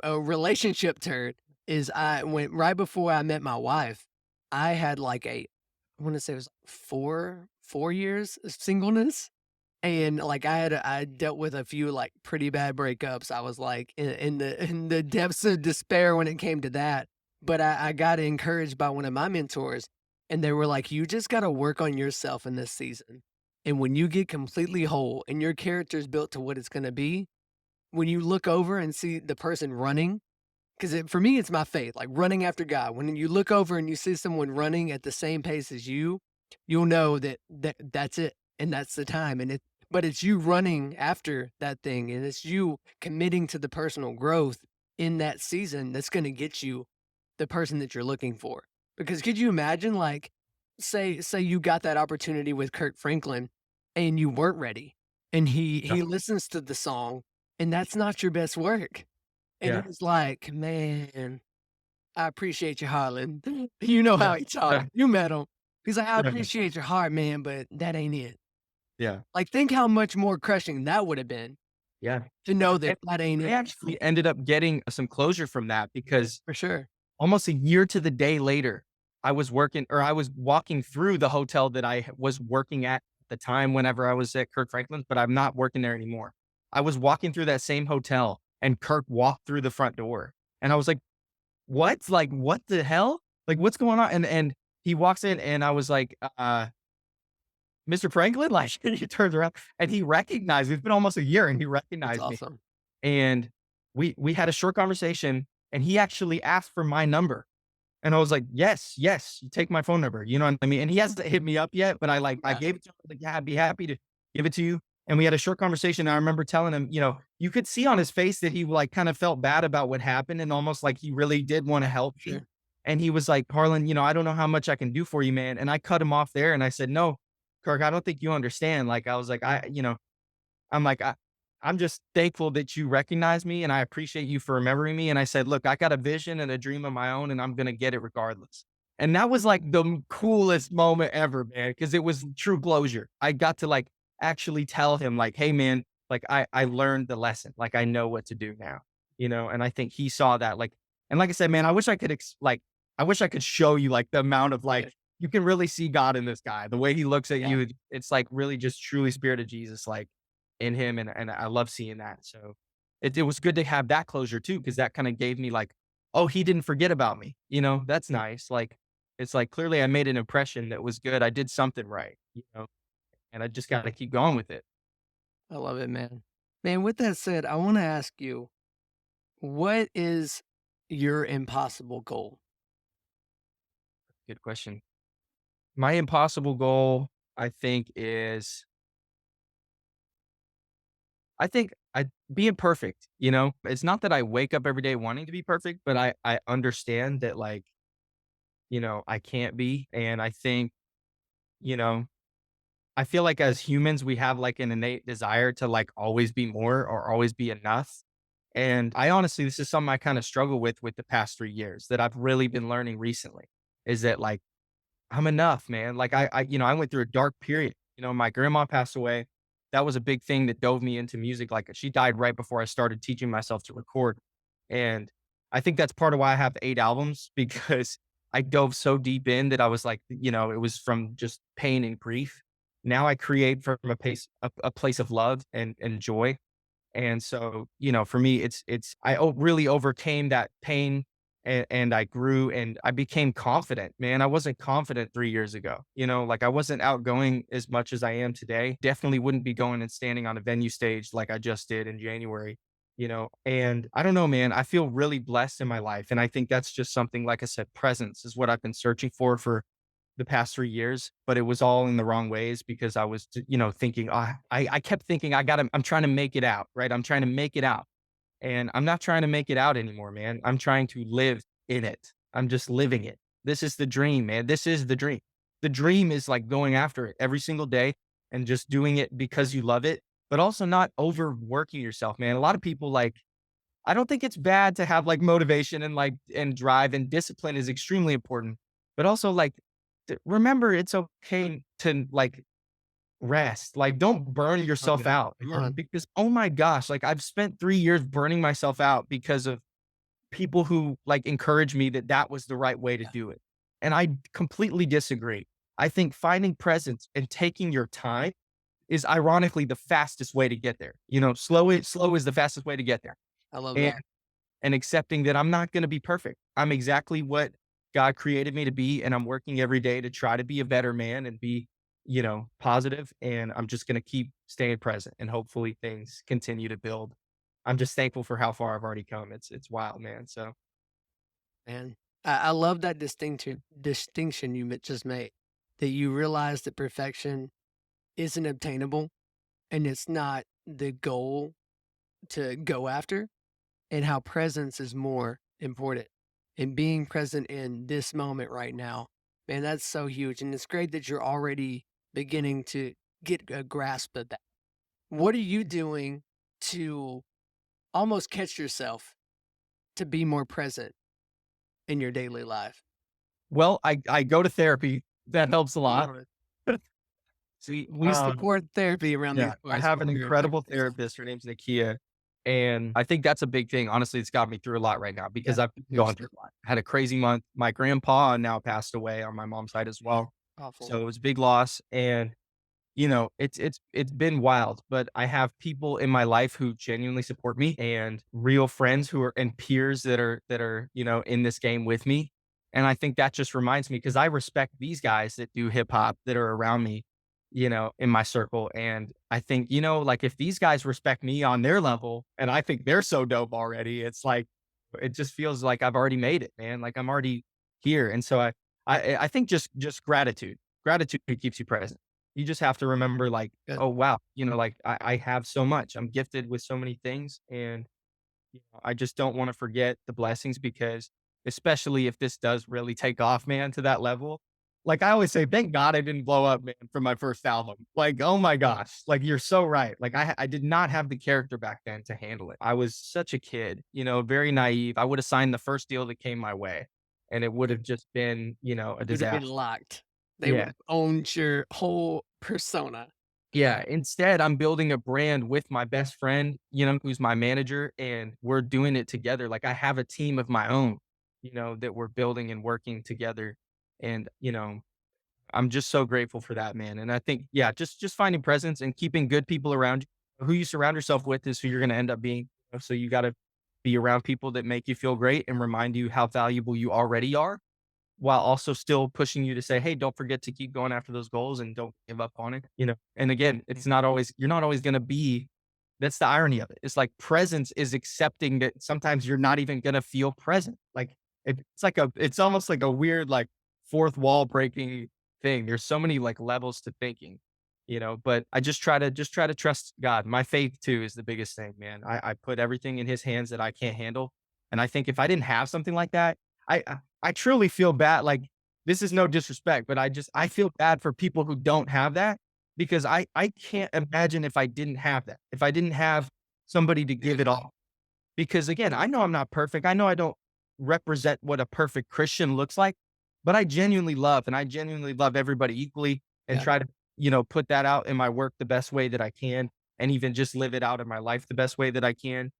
a relationship turn is I went right before I met my wife. I had like I want to say it was 4 years of singleness. And, like, I dealt with a few, like, pretty bad breakups. I was, like, in the in the depths of despair when it came to that, but I got encouraged by one of my mentors, and they were like, "You just gotta work on yourself in this season, and when you get completely whole and your character is built to what it's gonna be, when you look over and see the person running." 'Cause for me, it's my faith, like, running after God. When you look over and you see someone running at the same pace as you, you'll know that's it, and that's the time, and but it's you running after that thing, and it's you committing to the personal growth in that season that's gonna get you the person that you're looking for. Because could you imagine, like, say you got that opportunity with Kirk Franklin and you weren't ready, and Yeah. he listens to the song, and that's not your best work. And Yeah. he's like, "Man, I appreciate your Harlan." You know Yeah. how he talks. Yeah. You met him. He's like, "I Yeah. appreciate your heart, man, but that ain't it." Yeah. Like, think how much more crushing that would have been Yeah. to know And that that ain't I it. actually ended up getting some closure from that because For sure. almost a year to the day later, I was walking through the hotel that was working at the time whenever I was at Kirk Franklin's, but I'm not working there anymore. I was walking through that same hotel and Kirk walked through the front door. And I was like, "What? Like, what the hell? Like, what's going on?" And he walks in and I was like, Mr. Franklin?" Like, and he turns around and he recognized me. It's been almost a year and he That's recognized me. awesome. And we had a short conversation and he actually asked for my number. And I was like, "Yes, yes, you take my phone number." You know what I mean? And he hasn't hit me up yet, but I Yeah, gave it to him. I was like, "Yeah, I'd be happy to give it to you." And we had a short conversation. I remember telling him, you could see on his face that he like kind of felt bad about what happened and almost like he really did want to help me. sure. And he was like, "Harlan, I don't know how much I can do for you, man." And I cut him off there and I said, "No, Kirk, I don't think you understand." Like I was like, I'm like, I'm just thankful that you recognize me and I appreciate you for remembering me. And I said, "Look, I got a vision and a dream of my own and I'm going to get it regardless." And that was like the coolest moment ever, man, because it was true closure. I got to like actually tell him like, "Hey man, like I learned the lesson. Like I know what to do now." And I think he saw that like, and like I said, man, I wish I could I wish I could show you like the amount of Yeah, like, you can really see God in this guy. The way he looks at yeah. you, it's like really just truly spirit of Jesus. Like, in him, and I love seeing that. So it was good to have that closure too, because that kind of gave me like, oh, he didn't forget about me. That's nice. Like it's like clearly I made an impression that was good. I did something right, and I just got to keep going with it. I love it, man. Man, with that said, I wanna ask you, what is your impossible goal? Good question. My impossible goal, I think, is I think I being perfect. It's not that I wake up every day wanting to be perfect, but I understand that like, I can't be. And I think, you know, I feel like as humans, we have like an innate desire to like always be more or always be enough. And I honestly, this is something I kind of struggle with the past 3 years that I've really been learning recently is that like, I'm enough, man. Like I went through a dark period. My grandma passed away. That was a big thing that dove me into music. Like she died right before I started teaching myself to record. And I think that's part of why I have 8 albums because I dove so deep in that I was like, it was from just pain and grief. Now I create from a place of love and joy. And so, for me, I really overcame that pain and I grew and I became confident, man. I wasn't confident 3 years ago, like I wasn't outgoing as much as I am today. Definitely wouldn't be going and standing on a venue stage like I just did in January. And I don't know, man, I feel really blessed in my life. And I think that's just something, like I said, presence is what I've been searching for the past 3 years, but it was all in the wrong ways because I was, thinking, I kept thinking I'm trying to make it out, right? I'm trying to make it out. And I'm not trying to make it out anymore, man. I'm trying to live in it. I'm just living it. This is the dream, man. This is the dream. The dream is like going after it every single day and just doing it because you love it, but also not overworking yourself, man. A lot of people like, I don't think it's bad to have like motivation and like and drive and discipline is extremely important, but also like remember it's okay to like rest. Like don't burn Oh, yourself yeah. out Come on. because oh my gosh, like I've spent 3 years burning myself out because of people who like encouraged me that that was the right way to Yeah. do it. And I completely disagree. I think finding presence and taking your time is ironically the fastest way to get there. Slow is the fastest way to get there. I love And that. accepting that I'm not gonna be perfect. I'm exactly what God created me to be, and I'm working every day to try to be a better man and be, positive, and I'm just gonna keep staying present, and hopefully things continue to build. I'm just thankful for how far I've already come. It's wild, man, so Man, I love that distinction you just made, that you realize that perfection isn't obtainable and it's not the goal to go after, and how presence is more important. And being present in this moment right now, man, that's so huge. And it's great that you're already beginning to get a grasp of that. What are you doing to almost catch yourself to be more present in your daily life? well, I go to therapy. That helps a lot. Love it. See, We support therapy around yeah, these I parts have for an sure. incredible therapist. Her name's Nakia, and I think that's a big thing. Honestly, it's got me through a lot right now Yeah, because I've gone seriously. through a lot. I had a crazy month. My grandpa now passed away on my mom's side as well, Awful. so it was a big loss, and it's been wild, but I have people in my life who genuinely support me and real friends who are and peers that are, in this game with me. And I think that just reminds me because I respect these guys that do hip hop that are around me, in my circle. And I think, like if these guys respect me on their level and I think they're so dope already, it's like it just feels like I've already made it, man. Like I'm already here. And so I think just gratitude. Gratitude keeps you present. You just have to remember like, Good. "Oh, wow," like, I have so much. I'm gifted with so many things, and, I just don't wanna forget the blessings because especially if this does really take off, man, to that level, like, I always say, "Thank God I didn't blow up, man, for my first album." Like, oh my gosh, like, you're so right. Like, I did not have the character back then to handle it. I was such a kid, very naive. I would've signed the first deal that came my way, and it would've just been, a You'd have been disaster. locked. They would Yeah. have owned your whole persona. Yeah, instead, I'm building a brand with my best friend, who's my manager, and we're doing it together. Like I have a team of my own, that we're building and working together. And, I'm just so grateful for that, man. And I think, yeah, just finding presence and keeping good people around you. Who you surround yourself with is who you're gonna end up being. So you gotta be around people that make you feel great and remind you how valuable you already are while also still pushing you to say, "Hey, don't forget to keep going after those goals and don't give up on it." And again, it's not always you're not always gonna be that's the irony of it. It's like presence is accepting that sometimes you're not even gonna feel present. Like it's almost like a weird like fourth wall breaking thing. There's so many like levels to thinking, but I just try to trust God. My faith too is the biggest thing, man. I put everything in his hands that I can't handle. And I think if I didn't have something like that, I truly feel bad. Like this is no disrespect, but I feel bad for people who don't have that because I can't imagine if I didn't have that. If I didn't have somebody to give it all. Because again, I know I'm not perfect. I know I don't represent what a perfect Christian looks like, but I genuinely love everybody equally and Yeah. try to, put that out in my work the best way that I can and even just live it out in my life the best way that I can.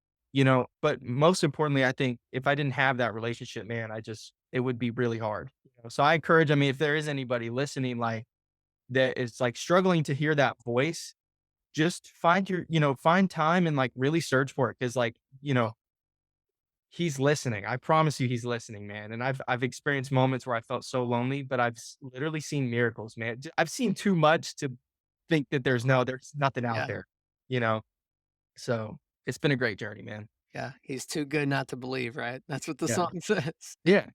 But most importantly, I think if I didn't have that relationship, man, it would be really hard. So I encourage, I mean, if there is anybody listening like that is like struggling to hear that voice, just find time and like really search for it. Cause like, he's listening. I promise you he's listening, man. And I've experienced moments where I felt so lonely, but literally seen miracles, man. I've seen too much to think that there's nothing out Yeah. there, you know? So it's been a great journey, man. Yeah. He's too good not to believe, right? That's what the Yeah. song says. Yeah.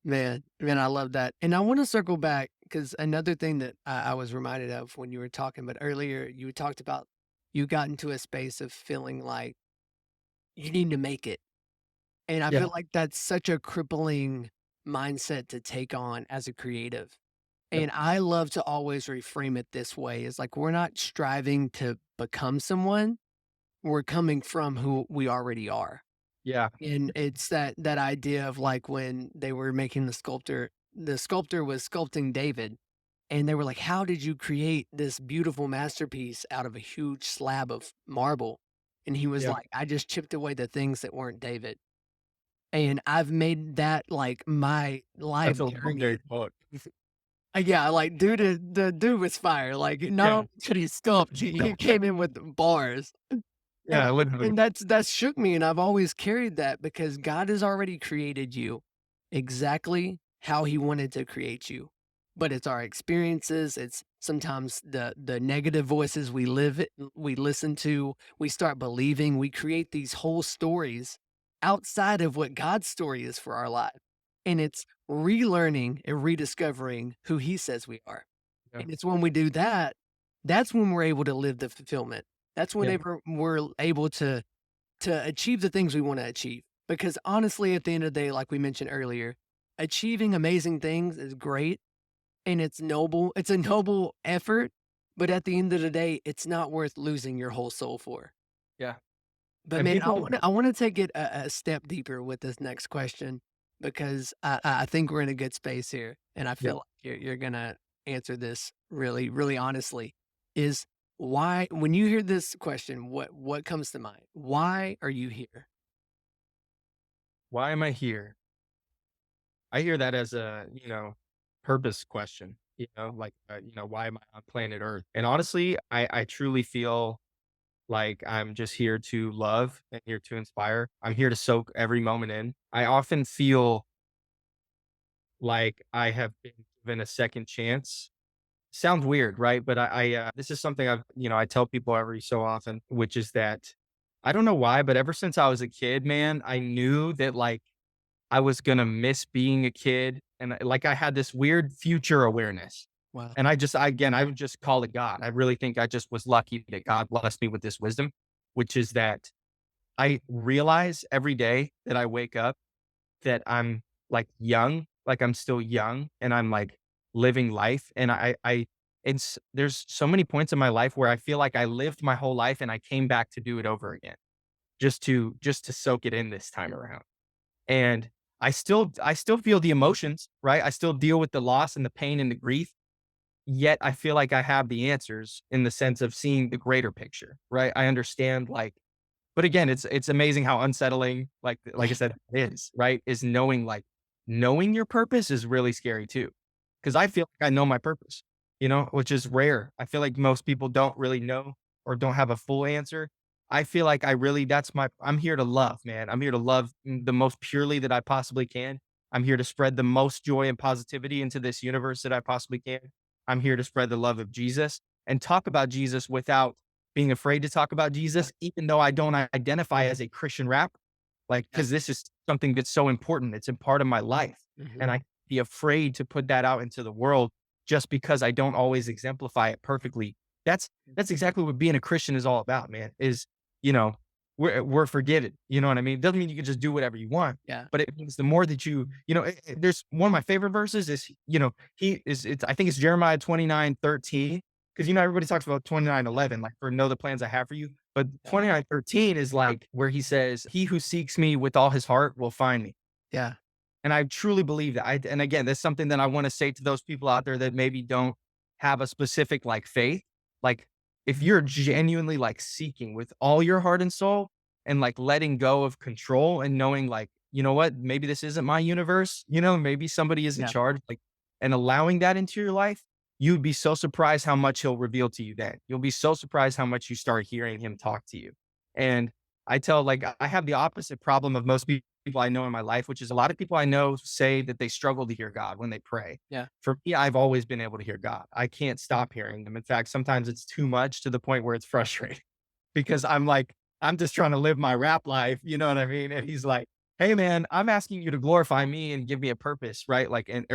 Man, I love that. And I want to circle back because another thing that I was reminded of when you were talking, but earlier you talked about you got into a space of feeling like you need to make it. And I Yeah. feel like that's such a crippling mindset to take on as a creative. Yep. And I love to always reframe it this way is like we're not striving to become someone, we're coming from who we already are. Yeah. And it's that idea of like when they were making the sculptor was sculpting David, and they were like, "How did you create this beautiful masterpiece out of a huge slab of marble?" And he was Yeah. like, "I just chipped away the things that weren't David." And I've made that like my life That's a journey. legendary quote. Yeah, like, dude, the dude was fire, like, not Yeah. only could he sculpt, he came in with bars. And Yeah, literally. that's shook me, and I've always carried that because God has already created you exactly how he wanted to create you. But it's our experiences, it's sometimes the negative voices we listen to, we start believing, we create these whole stories outside of what God's story is for our life. And it's relearning and rediscovering who he says we are. Yeah. And it's when we do that, that's when we're able to live the fulfillment. That's Yeah. whenever we're able to achieve the things we wanna achieve. Because honestly, at the end of the day, like we mentioned earlier, achieving amazing things is great and it's noble. It's a noble effort, but at the end of the day, it's not worth losing your whole soul for. Yeah. But And man, I people, wanna I wanna take it a step deeper with this next question because I think we're in a good space here, and I yeah. feel like you're gonna answer this really, really honestly. Is why when you hear this question, what comes to mind? Why are you here? Why am I here? I hear that as a, purpose question, like, why am I on planet Earth? And honestly, I truly feel like I'm just here to love and here to inspire. I'm here to soak every moment in. I often feel like I have been given a second chance. Sounds weird, right? But this is something I tell people every so often, which is that I don't know why, but ever since I was a kid, man, I knew that like I was gonna miss being a kid, and, like, I had this weird future awareness, Wow. and I would just call it God. I really think I just was lucky that God blessed me with this wisdom, which is that I realize every day that I wake up that I'm, like, young, like, I'm still young, and I'm, like, living life, and there's so many points in my life where I feel like I lived my whole life and I came back to do it over again, just to soak it in this time around. And I still feel the emotions, right? I still deal with the loss and the pain and the grief, yet I feel like I have the answers in the sense of seeing the greater picture, right? I understand like but again, it's amazing how unsettling, like I said, it is, right? Is knowing your purpose is really scary too. Because I feel like I know my purpose, which is rare. I feel like most people don't really know or don't have a full answer. I feel like I'm here to love, man. I'm here to love the most purely that I possibly can. I'm here to spread the most joy and positivity into this universe that I possibly can. I'm here to spread the love of Jesus and talk about Jesus without being afraid to talk about Yeah. Jesus, even though I don't identify as a Christian rapper, like, Yeah. because this is something that's so important. It's a part of my life. Mhm. And I be afraid to put that out into the world just because I don't always exemplify it perfectly. That's exactly what being a Christian is all about, man, is, you know, we're forgiven. You know what I mean? Doesn't mean you can just do whatever you want, Yeah. but it means the more that there's one of my favorite verses is, I think it's Jeremiah 29:13. Because everybody talks about 29:11, like, for know the plans I have for you. But Yeah. 29:13 is like where he says, "He who seeks me with all his heart will find me." Yeah. And I truly believe that. And again, that's something that I want to say to those people out there that maybe don't have a specific like faith. Like, if you're genuinely like seeking with all your heart and soul and like letting go of control and knowing like, you know what, maybe this isn't my universe, maybe somebody is in Yeah. charge, like, and allowing that into your life, you'd be so surprised how much he'll reveal to you then. You'll be so surprised how much you start hearing him talk to you. And I have the opposite problem of most people I know in my life, which is a lot of people I know say that they struggle to hear God when they pray. Yeah. For me, I've always been able to hear God. I can't stop hearing him. In fact, sometimes it's too much to the point where it's frustrating because I'm like, I'm just trying to live my rap life. You know what I mean? And he's like, "Hey man, I'm asking you to glorify me and give me a purpose, right? Like, and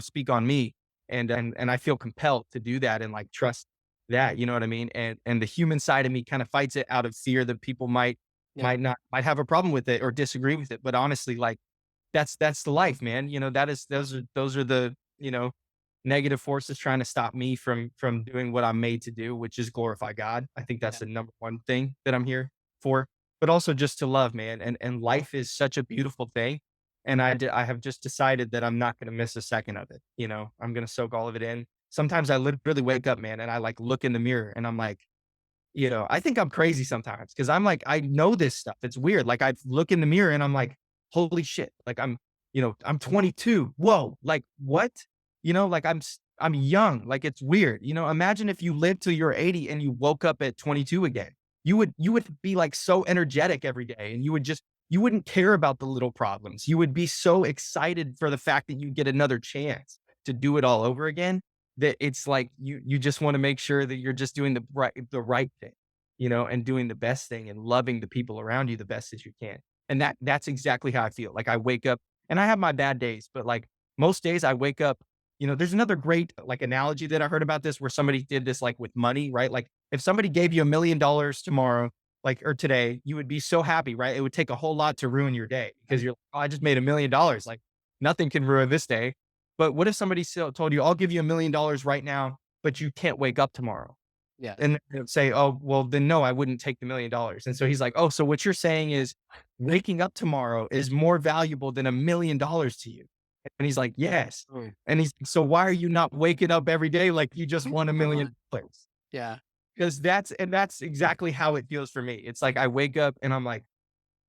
speak on me. And I feel compelled to do that and like trust that, you know what I mean? And the human side of me kind of fights it out of fear that people Yeah. might have a problem with it or disagree with it. But honestly, like, that's the life, man. Those are the, negative forces trying to stop me from doing what I'm made to do, which is glorify God. I think that's Yeah. the number one thing that I'm here for. But also just to love, man. And life is such a beautiful thing. And I have just decided that I'm not going to miss a second of it. I'm going to soak all of it in. Sometimes I literally wake up, man, and I like look in the mirror and I'm like, I think I'm crazy sometimes because I'm like, I know this stuff. It's weird. Like, I look in the mirror and I'm like, holy shit. Like, I'm 22. Whoa. Like, what? Like I'm young. Like it's weird. Imagine if you lived till you're 80 and you woke up at 22 again. You would be like so energetic every day, and you wouldn't care about the little problems. You would be so excited for the fact that you get another chance to do it all over again, that it's like you just want to make sure that you're just doing the right thing, and doing the best thing and loving the people around you the best as you can. And that's exactly how I feel. Like I wake up, and I have my bad days, but like most days I wake up. There's another great like analogy that I heard about this where somebody did this like with money, right? Like if somebody gave you $1 million tomorrow, like or today, you would be so happy, right? It would take a whole lot to ruin your day because you're like, oh, I just made $1 million. Like nothing can ruin this day. But what if somebody still told you, I'll give you $1 million right now, but you can't wake up tomorrow? Yes. And they would say, "Oh, well, then no, I wouldn't take the $1 million." And so he's like, "Oh, so what you're saying is waking up tomorrow is more valuable than $1 million to you?" And he's like, "Yes." Mm. And he's, "So why are you not waking up every day like you just won a Come million on. dollars?" Yeah. Because that's exactly how it feels for me. It's like I wake up and I'm like,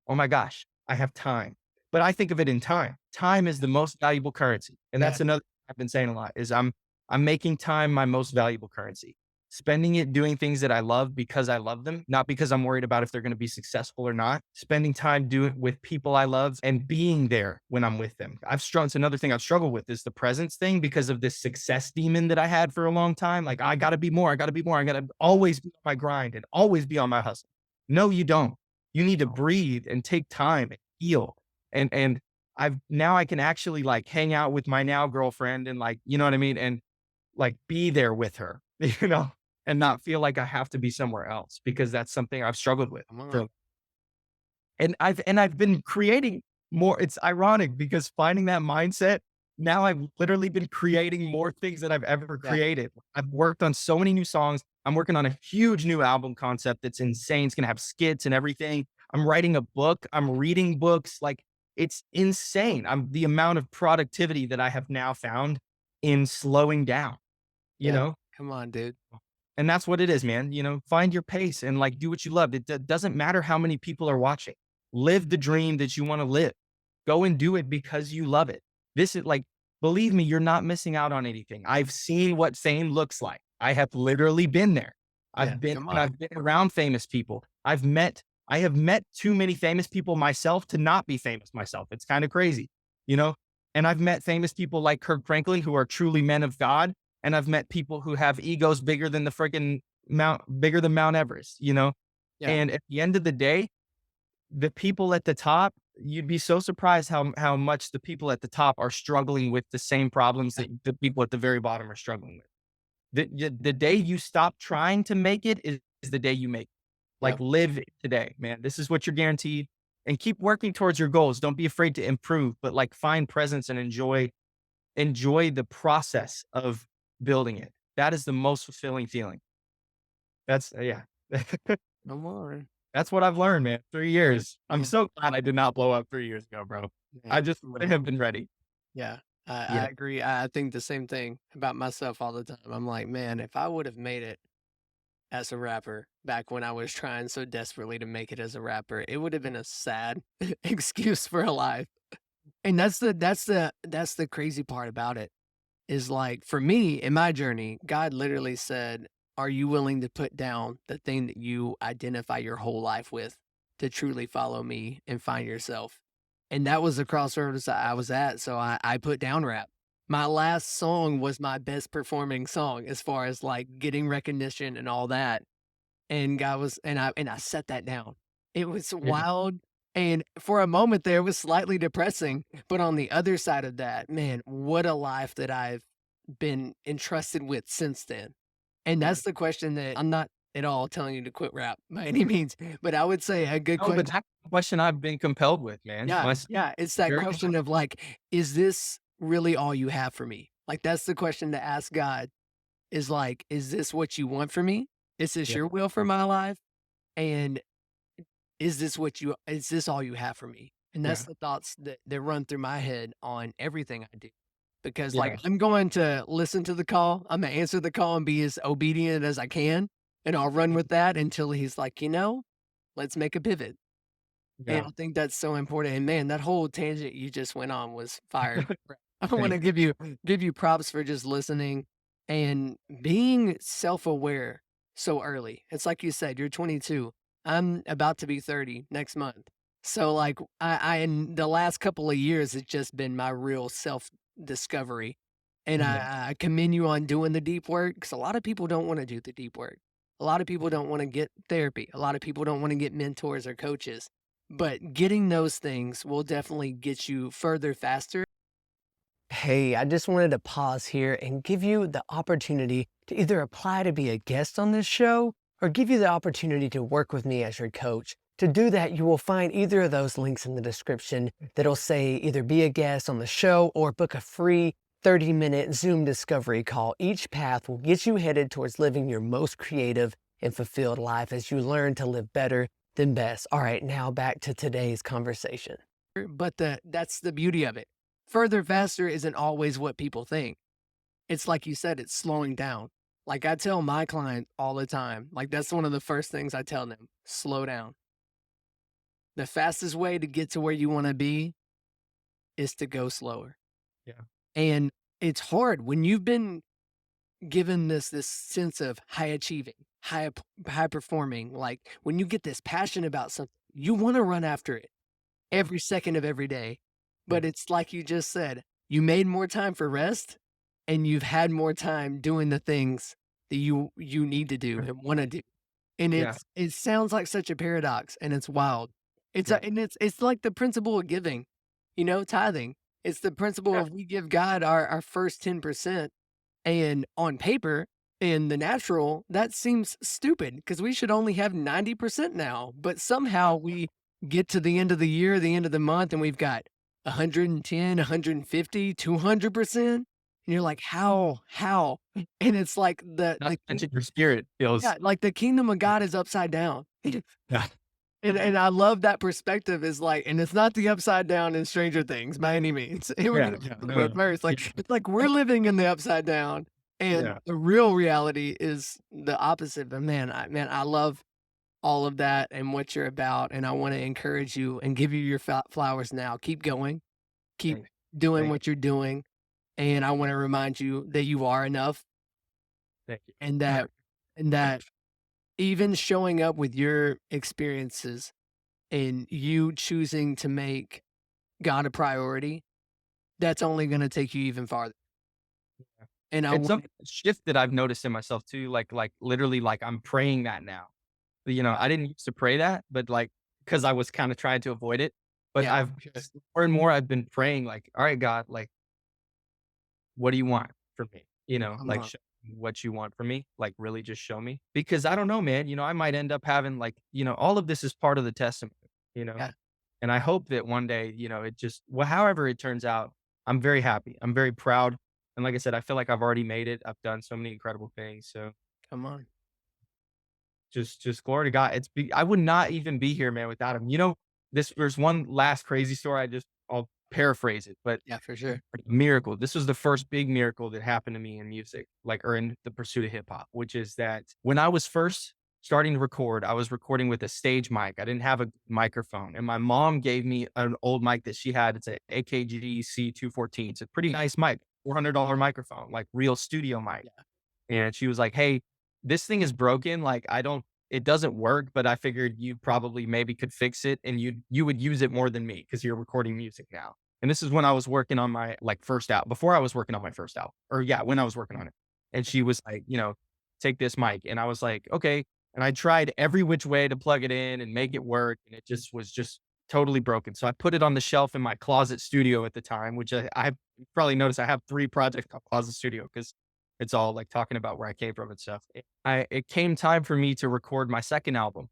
oh my gosh, I have time. But I think of it in time. Time is the most valuable currency. And Yeah. that's another thing I've been saying a lot is I'm making time my most valuable currency. Spending it doing things that I love because I love them, not because I'm worried about if they're going to be successful or not. Spending time doing with people I love and being there when I'm with them. It's another thing I've struggled with is the presence thing because of this success demon that I had for a long time. Like I gotta be more, I gotta be more, I gotta always be on my grind and always be on my hustle. No, you don't. You need to breathe and take time and heal. And I can actually like hang out with my now girlfriend and like, you know what I mean? And like be there with her, and not feel like I have to be somewhere else because that's something I've struggled with Come on. for and I've been creating more. It's ironic because finding that mindset, now I've literally been creating more things than I've ever Yeah. created. I've worked on so many new songs. I'm working on a huge new album concept that's insane. It's gonna have skits and everything. I'm writing a book. I'm reading books. Like it's insane. The amount of productivity that I have now found in slowing down, you Yeah. know? Come on, dude. And that's what it is, man. Find your pace and like do what you love. It doesn't matter how many people are watching. Live the dream that you want to live. Go and do it because you love it. This is like, believe me, you're not missing out on anything. I've seen what fame looks like. I have literally been there. Yeah. Come on. I've been around famous people. I have met too many famous people myself to not be famous myself. It's kind of crazy, you know? And I've met famous people like Kirk Franklin who are truly men of God, and I've met people who have egos bigger than the freaking bigger than Mount Everest. Yeah. And at the end of the day, the people at the top, you'd be so surprised how much the people at the top are struggling with the same problems Yeah. that the people at the very bottom are struggling with. The day you stop trying to make it is the day you make it. Like Yep. live it today, man. This is what you're guaranteed. And keep working towards your goals. Don't be afraid to improve, but like find presence and enjoy the process of building it. That is the most fulfilling feeling. That's yeah. Come on. That's what I've learned, man. 3 years. I'm Yeah. so glad I did not blow up 3 years ago, bro. I Man. just Come wouldn't on. have been ready. Yeah. I Yeah. agree. I think the same thing about myself all the time. I'm like, man, if I would have made it as a rapper back when I was trying so desperately to make it as a rapper, it would have been a sad excuse for a life. And that's the crazy part about it. Is like for me in my journey, God literally said, "Are you willing to put down the thing that you identify your whole life with to truly follow me and find yourself?" And that was the crossroads I was at. So I put down rap. My last song was my best performing song as far as like getting recognition and all that. And God was and I set that down. It was Yeah. wild, and for a moment there, it was slightly depressing, but on the other side of that, man, what a life that I've been entrusted with since then. And Yeah. that's the question that I'm not at all telling you to quit rap by any means, but I would say a good No, but question. that's the question I've been compelled with, man. Yeah, yeah, it's that Very question of like, "Is this really all you have for me?" Like, that's the question to ask God is like, "Is this what you want for me? Is this yeah, your will for my life? And is this all you have for me?" And that's yeah, the thoughts that run through my head on everything I do. Because, like, yeah, I'm going to listen to the call, Imma answer the call and be as obedient as I can, and I'll run with that until he's like, let's make a pivot." And yeah. I think that's so important, and man, that whole tangent you just went on was fire. I want to Thanks. give you props for just listening and being self-aware so early. It's like you said, you're 22. I'm about to be 30 next month. So like I in the last couple of years it's just been my real self discovery. And Yeah. I commend you on doing the deep work because a lot of people don't want to do the deep work. A lot of people don't want to get therapy. A lot of people don't want to get mentors or coaches. But getting those things will definitely get you further faster. Hey, I just wanted to pause here and give you the opportunity to either apply to be a guest on this show or give you the opportunity to work with me as your coach. To do that, you will find either of those links in the description that'll say either be a guest on the show or book a free 30-minute Zoom discovery call. Each path will get you headed towards living your most creative and fulfilled life as you learn to live better than best. All right, now back to today's conversation. But that's the beauty of it. Further faster isn't always what people think. It's like you said, it's slowing down. Like I tell my client all the time, like that's one of the first things I tell them, slow down. The fastest way to get to where you want to be is to go slower. Yeah. And it's hard when you've been given this sense of high achieving, high performing, like when you get this passion about something, you want to run after it every second of every day. Yeah. But it's like you just said, you made more time for rest and you've had more time doing the things that you need to do and want to do. And Yeah. it sounds like such a paradox and it's wild. Yeah. And it's like the principle of giving, you know, tithing. It's the principle Yeah. of we give God our first 10%. And on paper, in the natural, that seems stupid because we should only have 90% now. But somehow we get to the end of the year, the end of the month, and we've got 110, 150, 200%. And you're like, how, how? And it's like Not to mention your spirit feels. yeah, like the kingdom of God is upside down. Yeah. And I love that perspective is like, and it's not the upside down in Stranger Things by any means. We're Yeah. gonna Yeah. talk No, about it no. first. Yeah. Like it's like we're living in the upside down, and Yeah. the real reality is the opposite. But man, I love all of that and what you're about, and I want to encourage you and give you your flowers now. Keep going, keep Thank doing thank what you're doing, and I want to remind you that you are enough, thank you. and that even showing up with your experiences and you choosing to make God a priority, that's only gonna take you even farther. And I It's want some shift that I've noticed in myself too, like literally like I'm praying that now. You know, yeah, I didn't used to pray that, but like because I was kind of trying to avoid it. But yeah, I've for sure. more and more I've been praying like, all right, God, like what do you want from me? You know, Come like on. show me what you want from me. Like really just show me. Because I don't know, man. You know, I might end up having like, all of this is part of the testament, you know. Yeah, And I hope that one day, it just well, however it turns out, I'm very happy. I'm very proud. And like I said, I feel like I've already made it. I've done so many incredible things. So come on. just glory to God. I would not even be here, man, without him. There's one last crazy story. I'll paraphrase it, but Yeah, for sure. like, miracle. This was the first big miracle that happened to me in music, like or in the pursuit of hip hop, which is that when I was first starting to record, I was recording with a stage mic. I didn't have a microphone, and my mom gave me an old mic that she had. It's a AKG C214. It's a pretty nice mic, $400 microphone, like real studio mic. Yeah, And she was like, "Hey, this thing is broken. Like, it doesn't work, but I figured you probably maybe could fix it and you would use it more than me because you're recording music now." And this is when I was working on my like first album, before I was working on my first album, or yeah, when I was working on it. And she was like, take this mic. And I was like, okay. And I tried every which way to plug it in and make it work. And it just was just totally broken. So I put it on the shelf in my closet studio at the time, which I probably noticed I have 3 projects called Closet Studio because it's all like talking about where I came from and stuff. It came time for me to record my second album,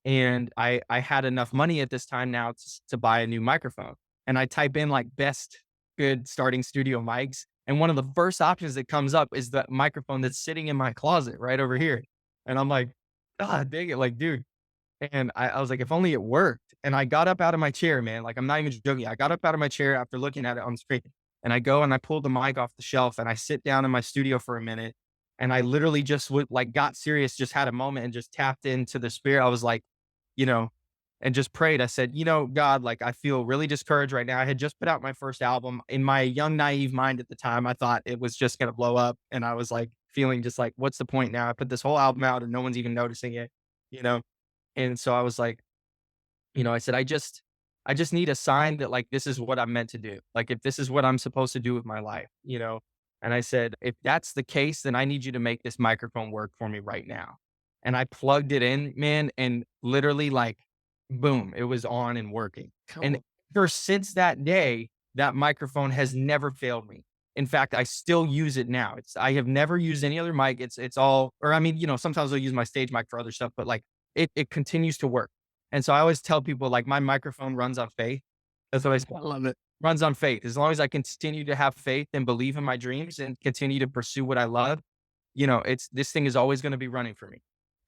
and I had enough money at this time now to buy a new microphone. And I type in like best good starting studio mics, and one of the first options that comes up is the microphone that's sitting in my closet right over here. And I'm like, God dang it, like dude. And I was like, if only it worked. And I got up out of my chair, man. Like, I'm not even joking. I got up out of my chair after looking at it on the screen. And I go and I pull the mic off the shelf and I sit down in my studio for a minute. And I literally just would like got serious, just had a moment and just tapped into the spirit. I was like, you know, and just prayed. I said, you know, God, like I feel really discouraged right now. I had just put out my first album. In my young, naive mind at the time, I thought it was just gonna blow up. And I was like feeling just like, what's the point now? I put this whole album out and no one's even noticing it, you know? And so I was like, I said, I just need a sign that like this is what I'm meant to do. Like if this is what I'm supposed to do with my life, you know? And I said, if that's the case, then I need you to make this microphone work for me right now. And I plugged it in, man, and literally like boom, it was on and working. Come And on. ever since that day, that microphone has never failed me. In fact, I still use it now. I have never used any other mic. It's all, or I mean, sometimes I'll use my stage mic for other stuff, but like it continues to work. And so I always tell people like my microphone runs on faith. That's what I say. I love it. Runs on faith. As long as I continue to have faith and believe in my dreams and continue to pursue what I love, it's this thing is always going to be running for me.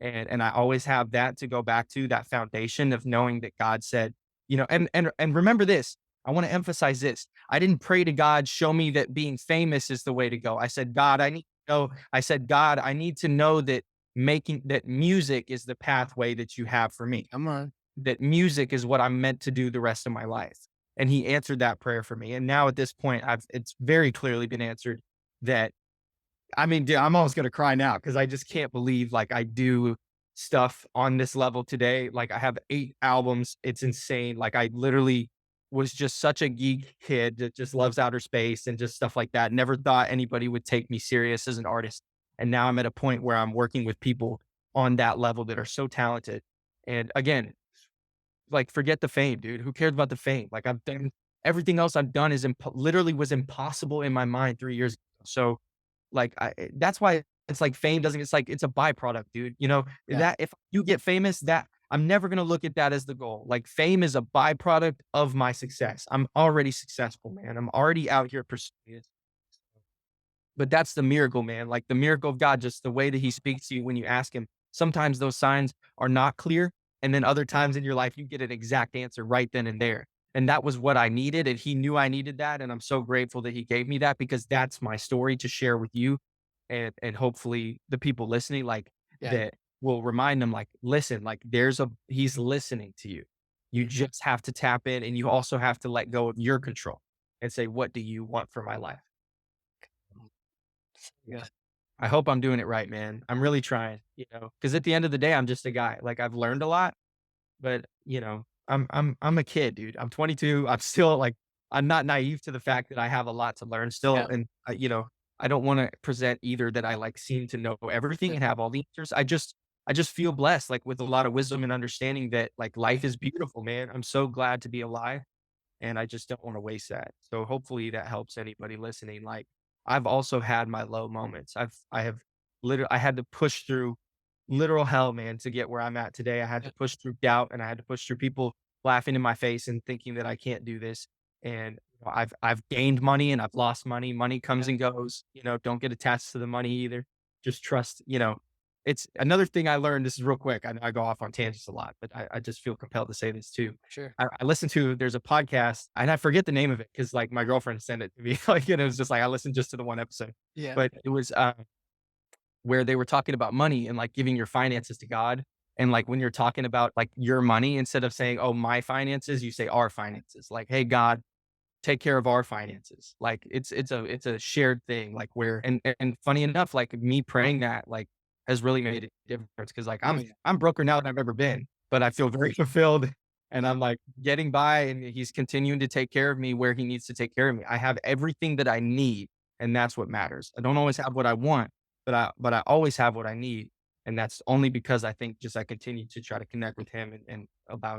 And I always have that to go back to, that foundation of knowing that God said, and remember this. I want to emphasize this. I didn't pray to God, show me that being famous is the way to go. I said, God, I need to know. I said, God, I need to know that making that music is the pathway that you have for me, Come on. that music is what I'm meant to do the rest of my life. And he answered that prayer for me. And now at this point, it's very clearly been answered that I mean, dude, I'm almost gonna cry now because I just can't believe like I do stuff on this level today. Like I have 8 albums. It's insane. Like I literally was just such a geek kid that just loves outer space and just stuff like that. Never thought anybody would take me serious as an artist. And now I'm at a point where I'm working with people on that level that are so talented. And again, like forget the fame, dude. Who cares about the fame? Like I've done everything else I've done is literally was impossible in my mind 3 years ago. So like, that's why it's like fame doesn't it's like it's a byproduct, dude, Yeah. that if you get famous, that I'm never gonna look at that as the goal. Like, fame is a byproduct of my success. I'm already successful, man. I'm already out here pursuing it. But that's the miracle, man. Like the miracle of God, just the way that he speaks to you when you ask him. Sometimes those signs are not clear. And then other times in your life, you get an exact answer right then and there. And that was what I needed. And he knew I needed that. And I'm so grateful that he gave me that because that's my story to share with you. And hopefully the people listening, like Yeah. that will remind them, like, listen, like he's listening to you. You just have to tap in and you also have to let go of your control and say, what do you want for my life? Yeah. I hope I'm doing it right, man. I'm really trying, because at the end of the day, I'm just a guy. Like I've learned a lot, but I'm a kid, dude. I'm 22. I'm still like I'm not naive to the fact that I have a lot to learn still, Yeah. and I don't want to present either that I like seem to know everything Yeah. and have all the answers. I just feel blessed, like with a lot of wisdom and understanding that like life is beautiful, man. I'm so glad to be alive and I just don't want to waste that. So hopefully that helps anybody listening. Like I've also had my low moments. I had to push through literal hell, man, to get where I'm at today. I had Yeah. to push through doubt and I had to push through people laughing in my face and thinking that I can't do this. And I've gained money and I've lost money. Money comes Yeah. and goes. Don't get attached to the money either. Just trust, it's another thing I learned. This is real quick. I know I go off on tangents a lot, but I just feel compelled to say this too. Sure. I listened to there's a podcast and I forget the name of it because like my girlfriend sent it to me. Like, it was just like I listened just to the one episode. Yeah. But it was where they were talking about money and like giving your finances to God. And like when you're talking about like your money, instead of saying, oh, my finances, you say our finances. Like, hey, God, take care of our finances. Like it's a shared thing. Like where and funny enough, like me praying that like has really made a difference because like Oh I'm yeah. I'm broker now than I've ever been, but I feel very fulfilled and I'm like getting by and he's continuing to take care of me where he needs to take care of me. I have everything that I need and that's what matters. I don't always have what I want, but I always have what I need. And that's only because I think just I continue to try to connect with him and allow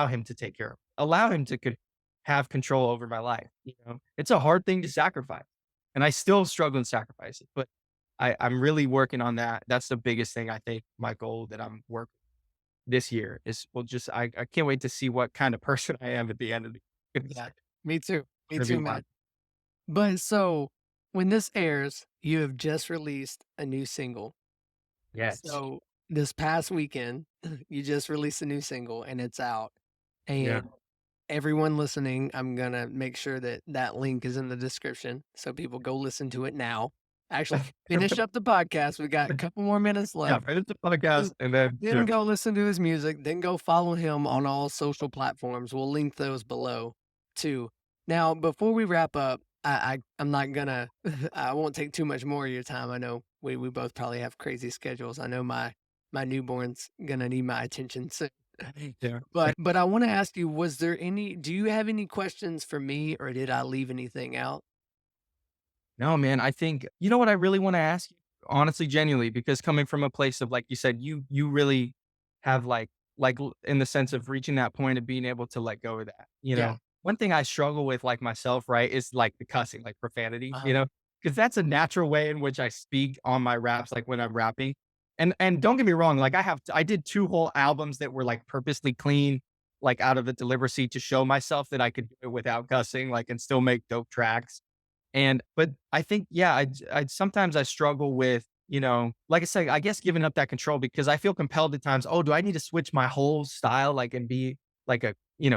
him to take care of, allow him to have control over my life. It's a hard thing to sacrifice. And I still struggle and sacrifice it, but I'm really working on that. That's the biggest thing I think my goal that I'm working this year is well, just I can't wait to see what kind of person I am at the end of the it's Yeah. Me too. Me gonna be too, wild. man. But so when this airs, you have just released a new single. Yes. So this past weekend, you just released a new single and it's out. Yeah. And everyone listening, I'm gonna make sure that that link is in the description so people go listen to it now. Actually, finish up the podcast. We got a couple more minutes Yeah, left. finish the podcast Then and then then go listen to his music, then go follow him on all social platforms. We'll link those below too. Now, before we wrap up, I'm not gonna I won't take too much more of your time. I know we both probably have crazy schedules. I know my newborn's gonna need my attention soon. yeah. But I want to ask you, do you have any questions for me or did I leave anything out? No, man, I think you know what I really wanna ask you? Honestly, genuinely, because coming from a place of, like you said, you really have, in the sense of reaching that point of being able to let go of that, you Yeah. know? One thing I struggle with, like, myself, right, is, like, the cussing, like, profanity, Uh-huh. because that's a natural way in which I speak on my raps, like, when I'm rapping, and don't get me wrong, like, I did 2 whole albums that were, like, purposely clean, like, out of the delivery to show myself that I could do it without cussing, like, and still make dope tracks. But I think, yeah, I sometimes I struggle with, like I said, I guess giving up that control because I feel compelled at times. Oh, do I need to switch my whole style, like, and be like a,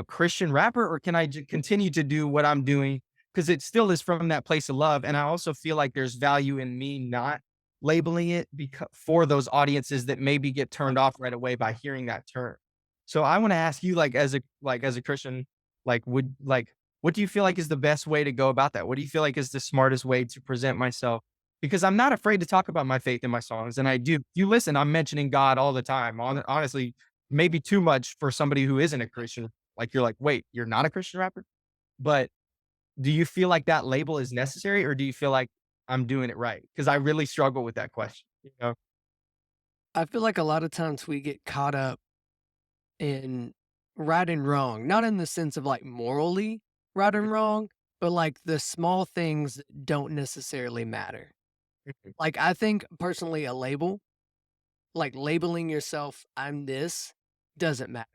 Christian rapper, or can I continue to do what I'm doing? Because it still is from that place of love. And I also feel like there's value in me not labeling it because for those audiences that maybe get turned off right away by hearing that term. So I want to ask you, like as a Christian, what do you feel like is the best way to go about that? What do you feel like is the smartest way to present myself? Because I'm not afraid to talk about my faith in my songs, and I do. If you listen, I'm mentioning God all the time. Honestly, maybe too much for somebody who isn't a Christian. Like you're like, wait, you're not a Christian rapper? But do you feel like that label is necessary, or do you feel like I'm doing it right? Because I really struggle with that question. I feel like a lot of times we get caught up in right and wrong, not in the sense of like morally right and wrong, but like the small things that don't necessarily matter. Like I think personally a label, like labeling yourself I'm this doesn't matter.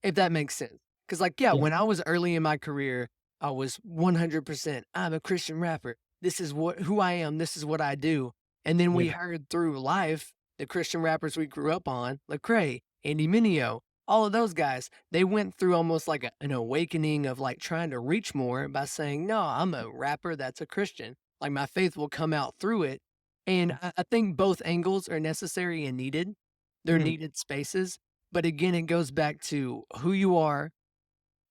If that makes sense. Cause like, yeah, Yeah, when I was early in my career, I was 100% I'm a Christian rapper. This is who I am. This is what I do. And then we yeah, heard through life the Christian rappers we grew up on, Lecrae, Andy Mineo, all of those guys, they went through almost like an awakening of like trying to reach more by saying, no, I'm a rapper that's a Christian. Like my faith will come out through it. And I think both angles are necessary and needed. They're mhm, needed spaces. But again, it goes back to who you are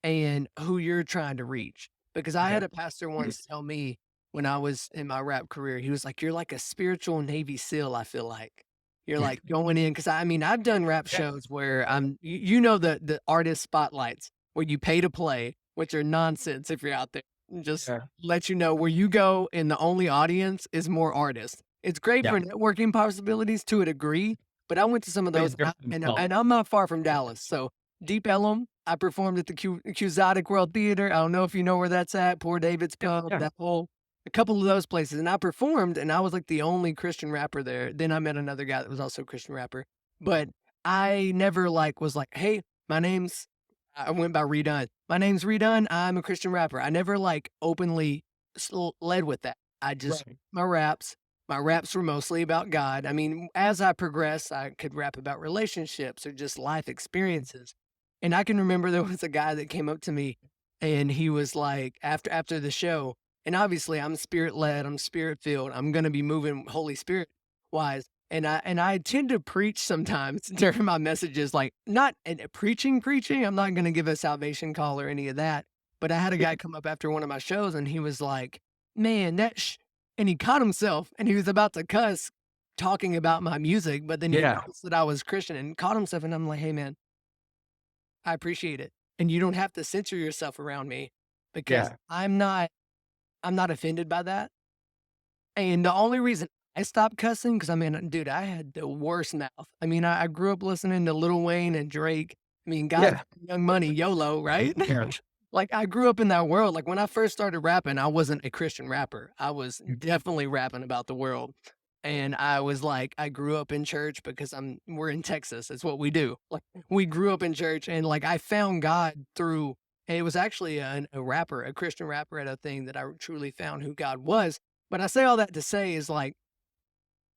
and who you're trying to reach. Because I yeah, had a pastor once tell me when I was in my rap career, he was like, "You're like a spiritual Navy SEAL, I feel like. You're like going in." Because I mean, I've done rap yeah, shows where you know, the artist spotlights where you pay to play, which are nonsense if you're out there. Just yeah, let you know where you go, and the only audience is more artists. It's great yeah. for networking possibilities to a degree, but I went to some of Please those, go themselves. and I'm not far from Dallas, so Deep Ellum, I performed at the Quixotic World Theater. I don't know if you know where that's at, Poor David's Yeah, Pub, yeah, that whole a couple of those places, and I performed, and I was, like, the only Christian rapper there. Then I met another guy that was also a Christian rapper, but I never, like, was like, "Hey, my name's" I went by Redone. "My name's Redone, I'm a Christian rapper." I never, like, openly led with that. I just right. my raps. My raps were mostly about God. I mean, as I progressed, I could rap about relationships or just life experiences. And I can remember there was a guy that came up to me and he was like, after the show, and obviously I'm spirit led, I'm spirit filled, I'm gonna be moving Holy Spirit wise. And I tend to preach sometimes during my messages, like not preaching. I'm not gonna give a salvation call or any of that. But I had a guy come up after one of my shows and he was like, "Man, and he caught himself and he was about to cuss talking about my music, but then he Yeah, noticed that I was Christian and caught himself. And I'm like, "Hey, man, I appreciate it. And you don't have to censor yourself around me because yeah, I'm not offended by that." And the only reason I stopped cussing, because I mean, dude, I had the worst mouth. I mean, I grew up listening to Lil Wayne and Drake. I mean, God, yeah, Young Money, YOLO, right? yeah. Like, I grew up in that world. Like, when I first started rapping, I wasn't a Christian rapper. I was definitely rapping about the world. And I was like, I grew up in church because we're in Texas. It's what we do. Like, we grew up in church and like I found God through, and it was actually a rapper, a Christian rapper at a thing that I truly found who God was. But I say all that to say is like,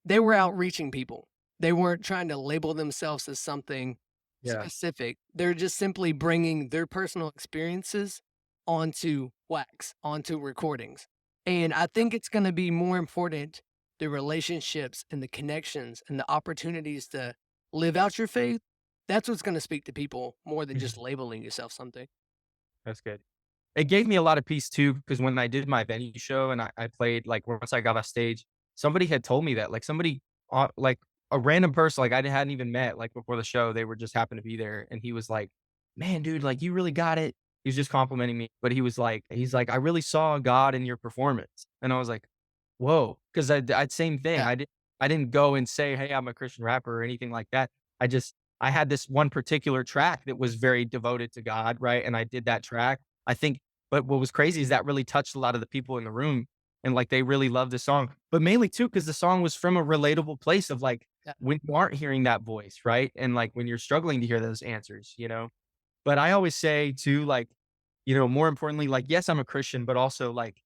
they were outreaching people. They weren't trying to label themselves as something Yeah, specific. They're just simply bringing their personal experiences onto wax, onto recordings. And I think it's going to be more important the relationships and the connections and the opportunities to live out your faith, that's what's gonna speak to people more than just Mhm. labeling yourself something. That's good. It gave me a lot of peace too, because when I did my venue show and I played, like, once I got off stage, somebody had told me that, like, somebody, like, a random person, like, I hadn't even met, like, before the show, they were just happened to be there, and he was like, "Man, dude, like, you really got it." He was just complimenting me, but he's like, "I really saw God in your performance." And I was like, "Whoa," 'cause I'd same thing. Yeah, I didn't go and say, "Hey, I'm a Christian rapper," or anything like that. I just I had this one particular track that was very devoted to God, right? And I did that track. I think but what was crazy is that really touched a lot of the people in the room, and, like, they really loved the song, but mainly too because the song was from a relatable place of, like, yeah, when you aren't hearing that voice, right? And, like, when you're struggling to hear those answers, But I always say too, like, more importantly, like, yes, I'm a Christian, but also, like,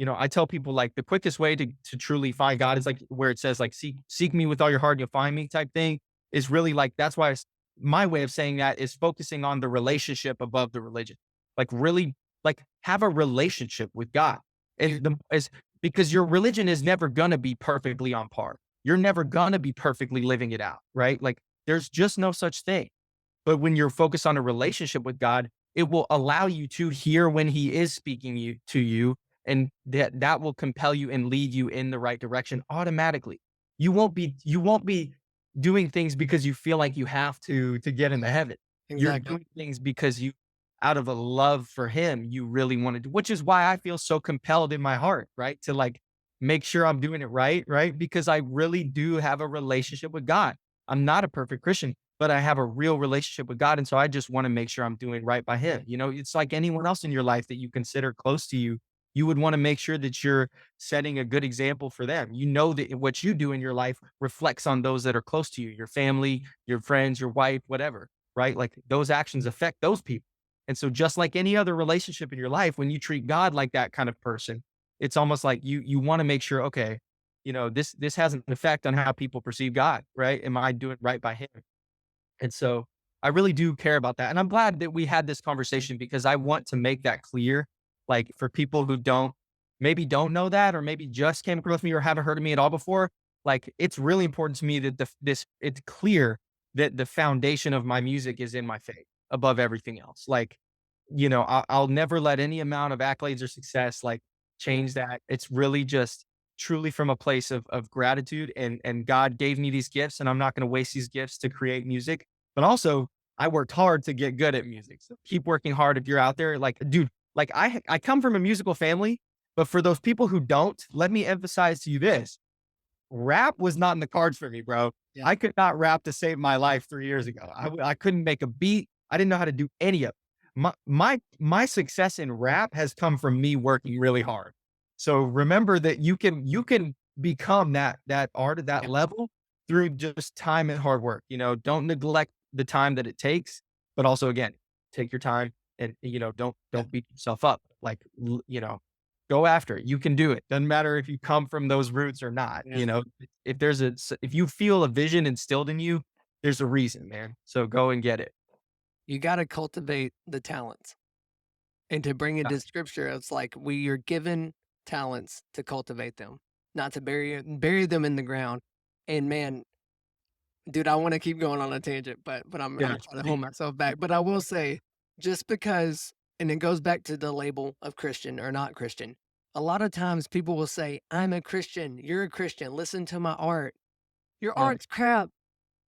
I tell people, like, the quickest way to truly find God is, like, where it says, like, "Seek me with all your heart, and you'll find me," type thing, is really, like, that's why my way of saying that is focusing on the relationship above the religion. Like, really, like, have a relationship with God. you're And the is because your religion is never gonna be perfectly on par. You're never gonna be perfectly living it out, right? Like, there's just no such thing. But when you're focused on a relationship with God, it will allow you to hear when he is speaking to you, and that will compel you and lead you in the right direction automatically. You won't be doing things because you feel like you have to get into heaven. You're exactly. doing things because you out of a love for him, you really want to do, which is why I feel so compelled in my heart, right? To, like, make sure I'm doing it right, right? Because I really do have a relationship with God. I'm not a perfect Christian, but I have a real relationship with God. And so I just want to make sure I'm doing right by him. It's like anyone else in your life that you consider close to you. You would want to make sure that you're setting a good example for them. You know that what you do in your life reflects on those that are close to you, your family, your friends, your wife, whatever, right? Like, those actions affect those people. And so, just like any other relationship in your life, when you treat God like that kind of person, it's almost like you want to make sure, okay, this has an effect on how people perceive God, right? Am I doing right by him? And so I really do care about that. And I'm glad that we had this conversation because I want to make that clear. Like, for people who maybe don't know that, or maybe just came across me or haven't heard of me at all before, like, it's really important to me that it's clear that the foundation of my music is in my faith above everything else. Like, I'll never let any amount of accolades or success, like, change that. It's really just truly from a place of gratitude, and God gave me these gifts, and I'm not going to waste these gifts to create music. But also, I worked hard to get good at music. So keep working hard if you're out there. Like, dude, like, I come from a musical family, but for those people who don't, let me emphasize to you this: rap was not in the cards for me, bro. Yeah, I could not rap to save my life 3 years ago. I couldn't make a beat. I didn't know how to do any of it. My success in rap has come from me working really hard. So remember that you can become that art at that yeah, level through just time and hard work. Don't neglect the time that it takes, but also, again, take your time, and don't yeah, don't beat yourself up. Like, go after it. You can do it. Doesn't matter if you come from those roots or not. yeah. If you feel a vision instilled in you, there's a reason, man. So go and get it. You gotta cultivate the talents. And to bring it Yeah. to scripture, it's like we are given talents to cultivate them, not to bury them in the ground. And man, dude, I want to keep going on a tangent, but I'm Yeah. trying to hold myself back. But I will say, just because, and it goes back to the label of Christian or not Christian. A lot of times people will say, "I'm a Christian. You're a Christian. Listen to my art. Your Yeah. art's crap,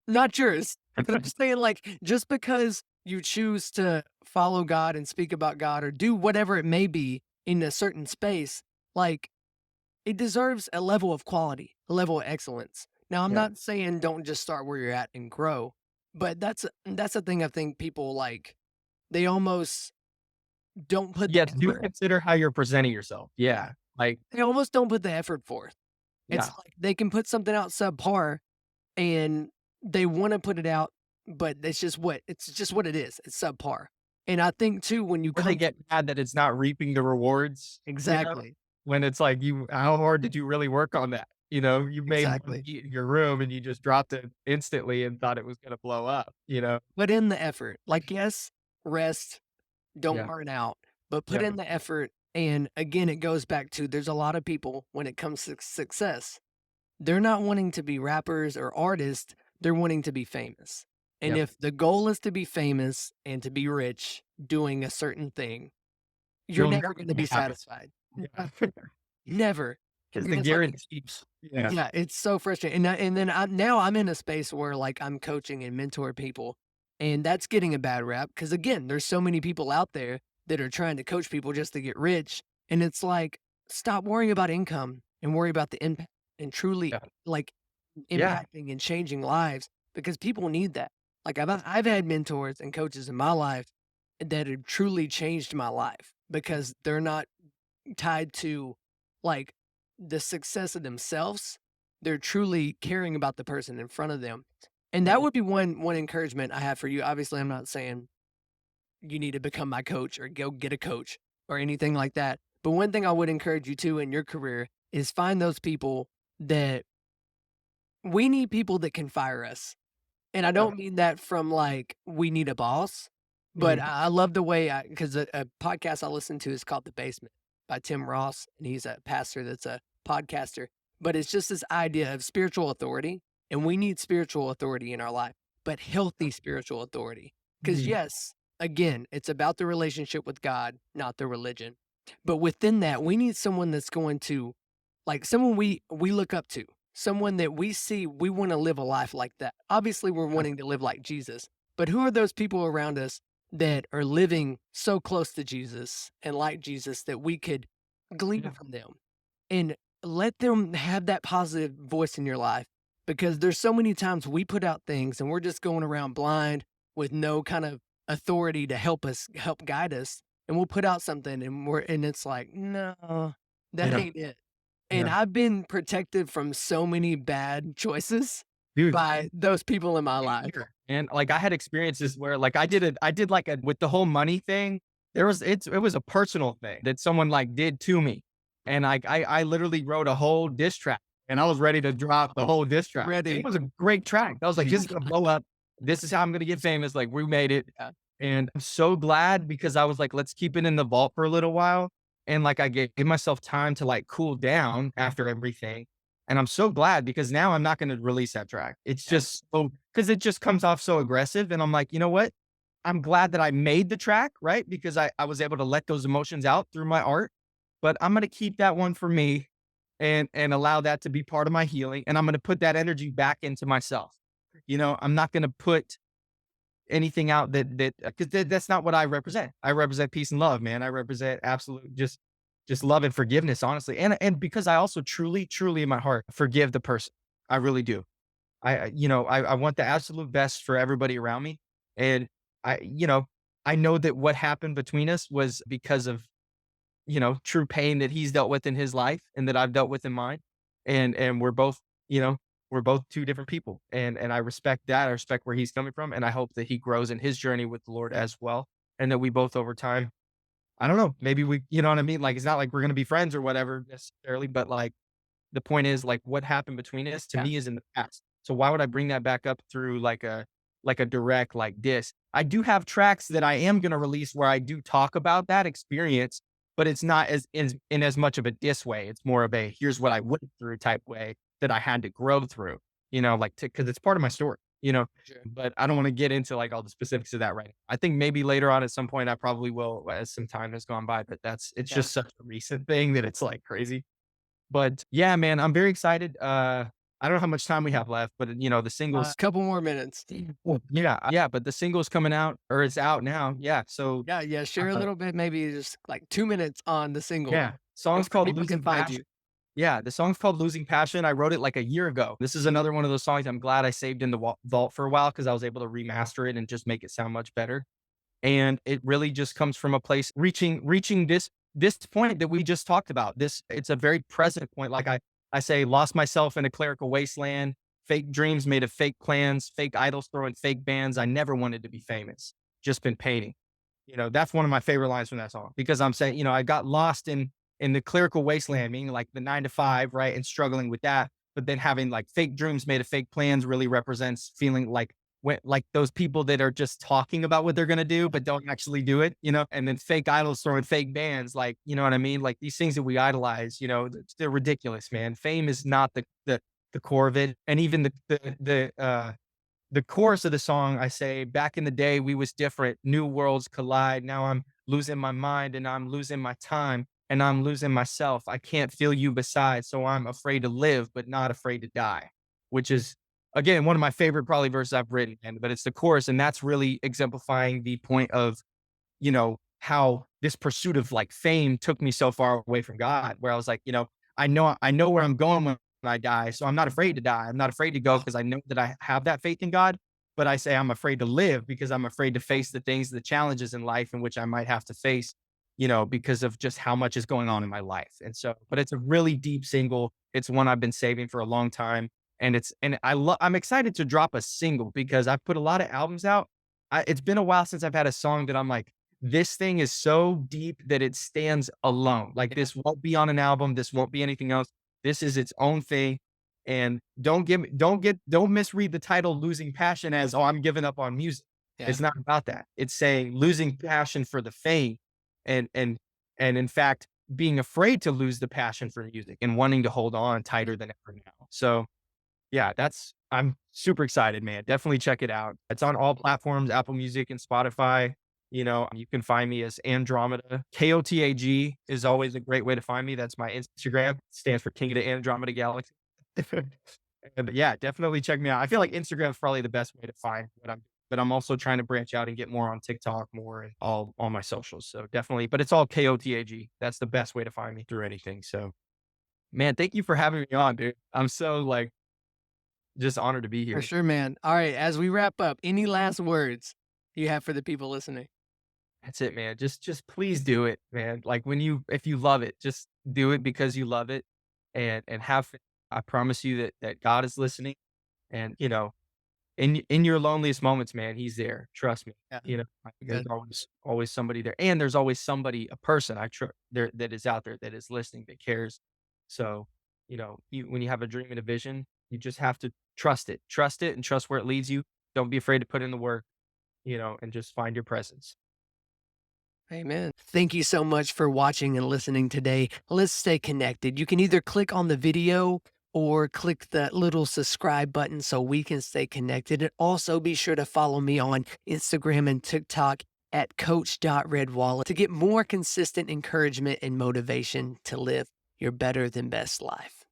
not yours." But I'm just saying, like, just because you choose to follow God and speak about God or do whatever it may be in a certain space, like, it deserves a level of quality, a level of excellence. Now, I'm Yeah. not saying don't just start where you're at and grow, but that's the thing I think people like. They almost don't put the Yes, do effort. consider how you're presenting yourself. Yeah, Yeah. Like, they almost don't put the effort forth. It's yeah. like they can put something out subpar and they want to put it out, but it's just what it is. It's subpar. And I think too when you Or they come get from mad that it's not reaping the rewards, exactly, when it's like, how hard did you really work on that? You made one exactly. beat in your room and you just dropped it instantly and thought it was gonna blow up? Put in the effort. Like yes, rest, don't Yeah. burn out, but put Yeah. in the effort. And again, it goes back to there's a lot of people when it comes to success. they're not wanting to be rappers or artists, they're wanting to be famous. And Yep. if the goal is to be famous and to be rich doing a certain thing, you're You'll never never gonna be be happy. satisfied. Yeah. Never. It's the Because, like guarantees. Yeah. yeah, it's so frustrating, and then now I'm in a space where, like, I'm coaching and mentor people, and that's getting a bad rap. Because again, there's so many people out there that are trying to coach people just to get rich, and it's like, stop worrying about income and worry about the impact and truly, Yeah. like, Yeah. impacting and changing lives because people need that. Like, I've had mentors and coaches in my life that have truly changed my life because they're not tied to, like, the success of themselves. They're truly caring about the person in front of them. And that Yeah. would be one encouragement I have for you. Obviously, I'm not saying you need to become my coach or go get a coach or anything like that. But one thing I would encourage you to in your career is find those people that we need people that can fire us. And I Yeah. don't mean that from, like, we need a boss, but Mhm. I love the way because a podcast I listen to is called The Basement by Tim Ross, and he's a pastor that's a podcaster, but it's just this idea of spiritual authority, and we need spiritual authority in our life, but healthy spiritual authority. Because Mhm. yes, again, it's about the relationship with God, not the religion. But within that, we need someone that's going to, like, someone we look up to, someone that we see we wanna live a life like that. Obviously, we're Yeah. wanting to live like Jesus, but who are those people around us that are living so close to Jesus and like Jesus that we could glean Yeah. from them? And let them have that positive voice in your life because there's so many times we put out things and we're just going around blind with no kind of authority to help guide us, and we'll put out something and it's like, "No, that Yeah. ain't it." And Yeah. I've been protected from so many bad choices Dude. by those people in my life. Sure. And, like, I had experiences where, like, I did, like, a with the whole money thing, it was a personal thing that someone, like, did to me, and, like, I literally wrote a whole diss track, and I was ready to drop the whole diss track. It Ready. was a great track. I was like, "This is gonna blow up. This is how I'm gonna get famous, like, we made it." Yeah, And I'm so glad because I was like, "Let's keep it in the vault for a little while," and, like, I gave myself time to, like, cool down after everything, and I'm so glad because now I'm not gonna release that track. It's yeah, just so 'cause it just comes off so aggressive, and I'm like, "You know what? I'm glad that I made the track," right? Because I was able to let those emotions out through my art, but I'm gonna keep that one for me and allow that to be part of my healing, and I'm gonna put that energy back into myself. You know, I'm not gonna put anything out that 'cause that's not what I represent. I represent peace and love, man. I represent absolute just love and forgiveness, honestly, and because I also truly in my heart forgive the person. I really do. I want the absolute best for everybody around me. And I, you know, I know that what happened between us was because of, true pain that he's dealt with in his life and that I've dealt with in mine. And we're both, you know, we're both two different people. And I respect that. I respect where he's coming from. And I hope that he grows in his journey with the Lord as well. And that we both over time, I don't know, maybe we, you know what I mean? Like it's not like we're gonna be friends or whatever necessarily, but like the point is, like, what happened between us to yeah, me is in the past. So why would I bring that back up through like a direct like diss? I do have tracks that I am gonna release where I do talk about that experience, but it's not in as much of a diss way. It's more of a here's what I went through type way that I had to grow through, like because it's part of my story. sure. But I don't want to get into like all the specifics of that right now. I think maybe later on at some point I probably will as some time has gone by, but it's Yeah. just such a recent thing that it's like crazy. But yeah, man, I'm very excited. I don't know how much time we have left, but the A singles. couple more minutes. Well, yeah, but the single's coming out or it's out now. Yeah, so Yeah, yeah, share a uh, little bit, maybe just, like, 2 minutes on the single yeah, and song's where called people can "Losing find Passion." you. Yeah, the song's called "Losing Passion." I wrote it like a year ago. This is another one of those songs I'm glad I saved in the vault for a while because I was able to remaster it and just make it sound much better. And it really just comes from a place reaching this point that we just talked about. It's a very present point. Like I say, lost myself in a clerical wasteland, fake dreams made of fake plans, fake idols throwing fake bands. I never wanted to be famous, just been painting. That's one of my favorite lines from that song because I'm saying, I got lost in the clerical wasteland, meaning like the 9 to 5, right? And struggling with that. But then having like fake dreams made of fake plans really represents feeling like those people that are just talking about what they're gonna do, but don't actually do it. And then fake idols throwing fake bands, like, you know what I mean? Like these things that we idolize, they're ridiculous, man. Fame is not the the core of it, and even the chorus of the song, I say, "Back in the day, we was different. New worlds collide. Now I'm losing my mind and I'm losing my time and I'm losing myself. I can't feel you beside, so I'm afraid to live, but not afraid to die." Which is, again, one of my favorite probably verses I've written, and but it's the chorus, and that's really exemplifying the point of, how this pursuit of like fame took me so far away from God, where I was like, I know where I'm going when I die. So I'm not afraid to die. I'm not afraid to go Wow. because I know that I have that faith in God. But I say I'm afraid to live because I'm afraid to face the things, the challenges in life in which I might have to face, because of just how much is going on in my life. And so, but it's a really deep single. It's one I've been saving for a long time. I'm excited to drop a single because I've put a lot of albums out. It's been a while since I've had a song that I'm like, this thing is so deep that it stands alone. Like Yeah. this won't be on an album. This won't be anything else. This is its own thing. And don't misread the title "Losing Passion" as, "Oh, I'm giving up on music." Yeah. It's not about that. It's saying losing passion for the fame, and and and in fact, being afraid to lose the passion for music and wanting to hold on tighter than ever now. So yeah, I'm super excited, man. Definitely check it out. It's on all platforms, Apple Music and Spotify. You can find me as Andromeda. KOTAG is always a great way to find me. That's my Instagram. Stands for King of the Andromeda Galaxy. But yeah, definitely check me out. I feel like Instagram is probably the best way to find what I'm, but I'm also trying to branch out and get more on TikTok, more and all my socials. So definitely, but it's all KOTAG. That's the best way to find me through anything. So man, thank you for having me on, dude. I'm so like just honored to be For here. sure, man. All right, as we wrap up, any last words you have for the people listening? That's it, man. Just please do it, man. Like if you love it, just do it because you love it, and have faith. I promise you that God is listening, and in your loneliest moments, man, He's there. Trust me. Yeah, There's good. always somebody there, and there's always somebody, a person there that is out there that is listening, that cares. So, when you have a dream and a vision, you just have to trust it, and trust where it leads you. Don't be afraid to put in the work, and just find your presence. Amen. Thank you so much for watching and listening today. Let's stay connected. You can either click on the video or click that little subscribe button so we can stay connected. And also be sure to follow me on Instagram and TikTok at coach.redwallace to get more consistent encouragement and motivation to live your better than best life.